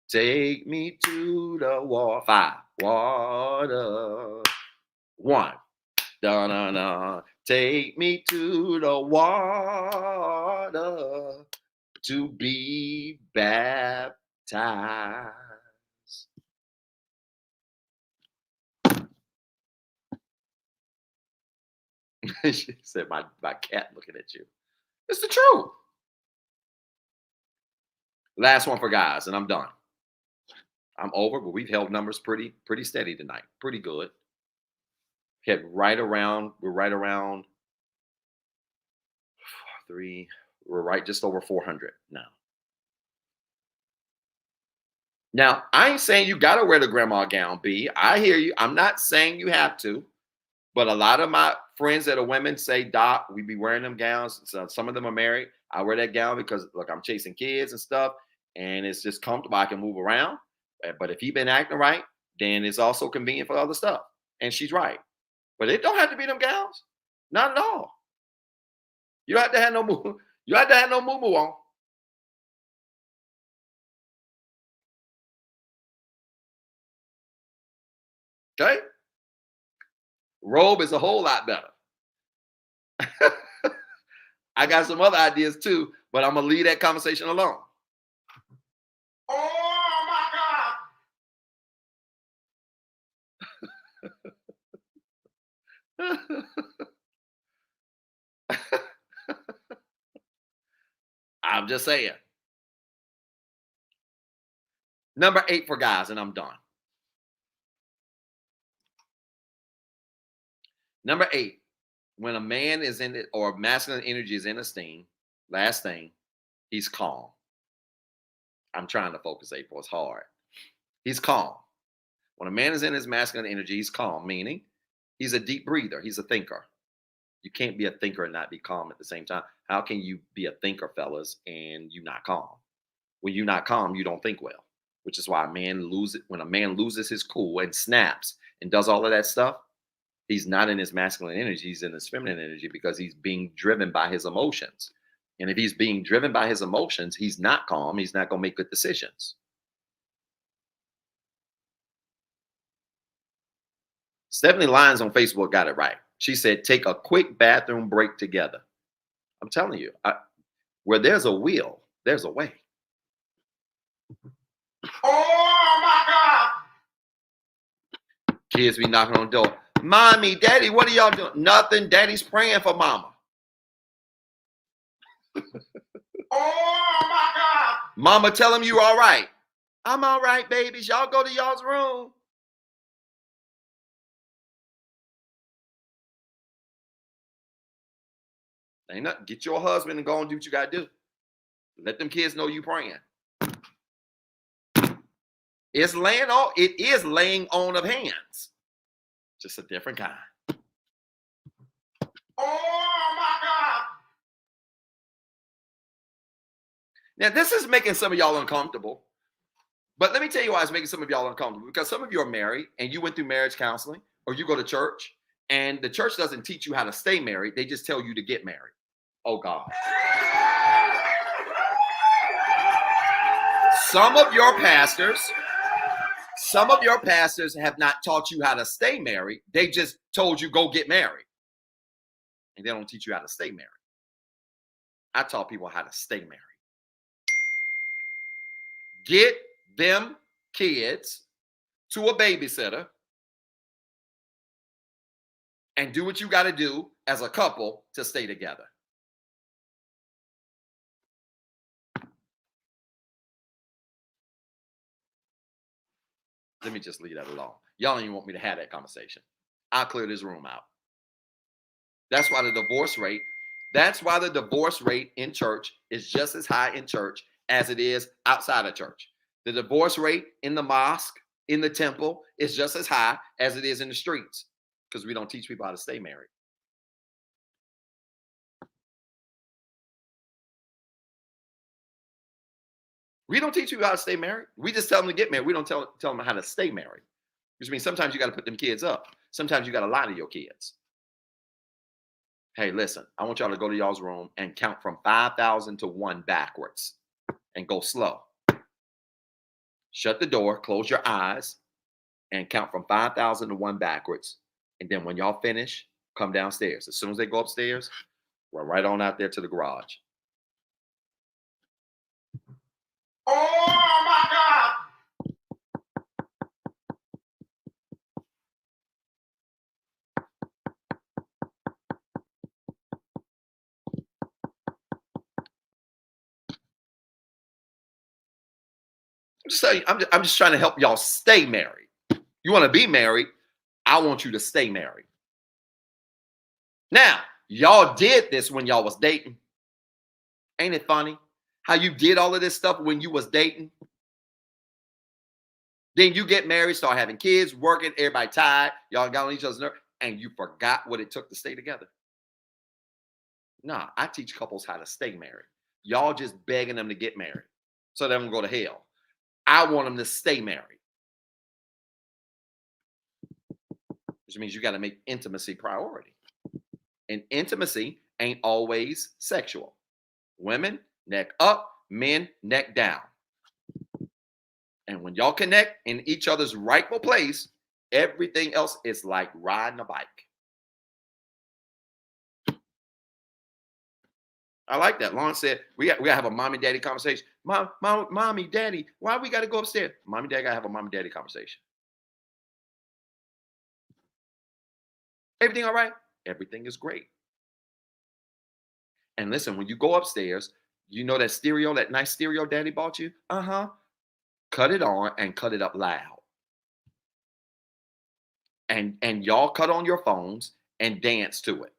Take me to the water. 5. Water. 1. Da-na-na. Take me to the water to be baptized. She said, my cat looking at you. It's the truth. Last one for guys, and I'm done. I'm over, but we've held numbers pretty steady tonight. Pretty good. We're right around 3. We're right just over 400 now. Now, I ain't saying you gotta wear the grandma gown, B. I hear you. I'm not saying you have to, but a lot of my friends that are women say, Doc, we be wearing them gowns. So some of them are married. I wear that gown because look, I'm chasing kids and stuff, and it's just comfortable. I can move around. But if he been acting right, then it's also convenient for other stuff. And she's right. But it don't have to be them gowns. Not at all. You don't have to have no moo. You have to have no moo on. Okay? Robe is a whole lot better. I got some other ideas too, but I'm gonna leave that conversation alone. Oh my God. I'm just saying. Number 8 for guys, and I'm done. Number 8, when a man is in it or masculine energy is in esteem, last thing, he's calm. I'm trying to focus, April. It's hard. He's calm. When a man is in his masculine energy, he's calm, meaning he's a deep breather. He's a thinker. You can't be a thinker and not be calm at the same time. How can you be a thinker, fellas, and you not calm? When you're not calm, you don't think well, which is why when a man loses his cool and snaps and does all of that stuff, he's not in his masculine energy, he's in his feminine energy because he's being driven by his emotions. And if he's being driven by his emotions, he's not calm, he's not going to make good decisions. Stephanie Lyons on Facebook got it right. She said, take a quick bathroom break together. I'm telling you, where there's a will, there's a way. Oh my God. Kids be knocking on the door. Mommy, daddy, what are y'all doing? Nothing. Daddy's praying for mama. Oh my God. Mama, tell him you all right. I'm all right, babies. Y'all go to y'all's room. Ain't nothing. Get your husband and go and do what you got to do. Let them kids know you praying. It is laying on of hands. Just a different kind. Oh my God. Now, this is making some of y'all uncomfortable. But let me tell you why it's making some of y'all uncomfortable. Because some of you are married and you went through marriage counseling, or you go to church and the church doesn't teach you how to stay married. They just tell you to get married. Oh God. Some of your pastors have not taught you how to stay married. They just told you go get married. And they don't teach you how to stay married. I taught people how to stay married. Get them kids to a babysitter and do what you got to do as a couple to stay together. Let me just leave that alone. Y'all don't even want me to have that conversation. I'll clear this room out. That's why the divorce rate in church is just as high in church as it is outside of church. The divorce rate in the mosque, in the temple, is just as high as it is in the streets because we don't teach people how to stay married. We don't teach people how to stay married. We just tell them to get married. We don't tell them how to stay married. Which means sometimes you got to put them kids up. Sometimes you got to lie to your kids. Hey, listen, I want y'all to go to y'all's room and count from 5,000 to 1 backwards and go slow. Shut the door, close your eyes, and count from 5,000 to 1 backwards. And then when y'all finish, come downstairs. As soon as they go upstairs, we're right on out there to the garage. Oh my God. I'm just trying to help y'all stay married. You want to be married? I want you to stay married. Now, y'all did this when y'all was dating. Ain't it funny how you did all of this stuff when you was dating? Then you get married, start having kids, working, everybody tired. Y'all got on each other's nerves, and you forgot what it took to stay together. Nah, I teach couples how to stay married. Y'all just begging them to get married so they don't go to hell. I want them to stay married. Which means you got to make intimacy priority. And intimacy ain't always sexual. Women, neck up, men, neck down. And when y'all connect in each other's rightful place, everything else is like riding a bike. I like that. Lauren said, we got to have a mommy daddy conversation. Mommy, daddy, why we got to go upstairs? Mommy, daddy got to have a mommy daddy conversation. Everything all right? Everything is great. And listen, when you go upstairs, you know that stereo, that nice stereo daddy bought you? Cut it on and cut it up loud. And y'all cut on your phones and dance to it.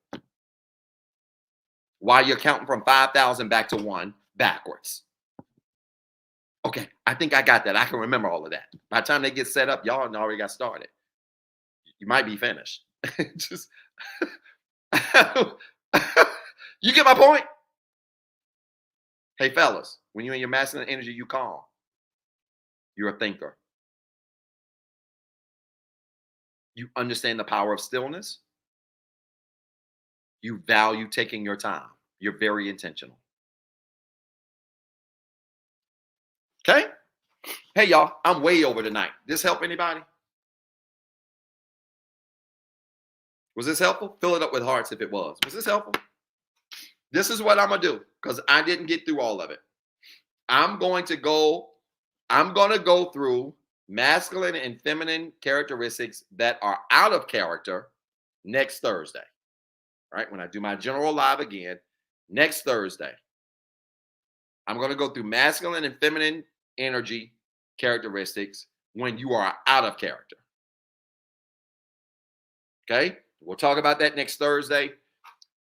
While you're counting from 5,000 back to 1 backwards. Okay, I think I got that. I can remember all of that. By the time they get set up, y'all already got started. You might be finished. Just you get my point? Hey, fellas, when you're in your masculine energy, you calm. You're a thinker. You understand the power of stillness. You value taking your time. You're very intentional. Okay? Hey, y'all, I'm way over tonight. This help anybody? Was this helpful? Fill it up with hearts if it was. Was this helpful? This is what I'm going to do because I didn't get through all of it. I'm going to go through masculine and feminine characteristics that are out of character next Thursday. Right? When I do my general live again next Thursday. I'm going to go through masculine and feminine energy characteristics when you are out of character. Okay? We'll talk about that next Thursday.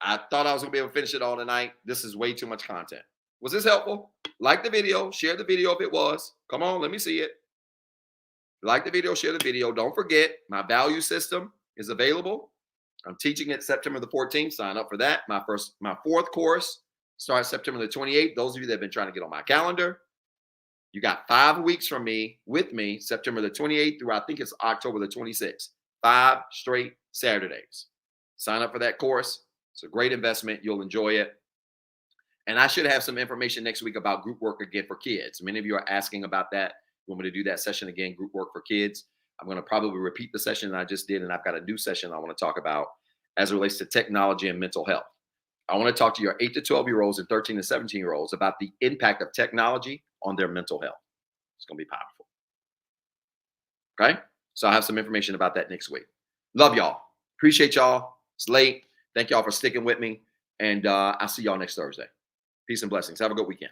I thought I was going to be able to finish it all tonight. This is way too much content. Was this helpful? Like the video. Share the video if it was. Come on, let me see it. Like the video, share the video. Don't forget, my value system is available. I'm teaching it September the 14th. Sign up for that. My fourth course starts September the 28th. Those of you that have been trying to get on my calendar, you got 5 weeks from me, with me, September the 28th through I think it's October the 26th. 5 straight Saturdays. Sign up for that course. It's a great investment. You'll enjoy it. And I should have some information next week about group work again for kids. Many of you are asking about that. You want me to do that session again, group work for kids. I'm going to probably repeat the session that I just did, and I've got a new session I want to talk about as it relates to technology and mental health. I want to talk to your 8 to 12-year-olds and 13 to 17-year-olds about the impact of technology on their mental health. It's going to be powerful. Okay? So I'll have some information about that next week. Love y'all. Appreciate y'all. It's late. Thank y'all for sticking with me. And I'll see y'all next Thursday. Peace and blessings. Have a good weekend.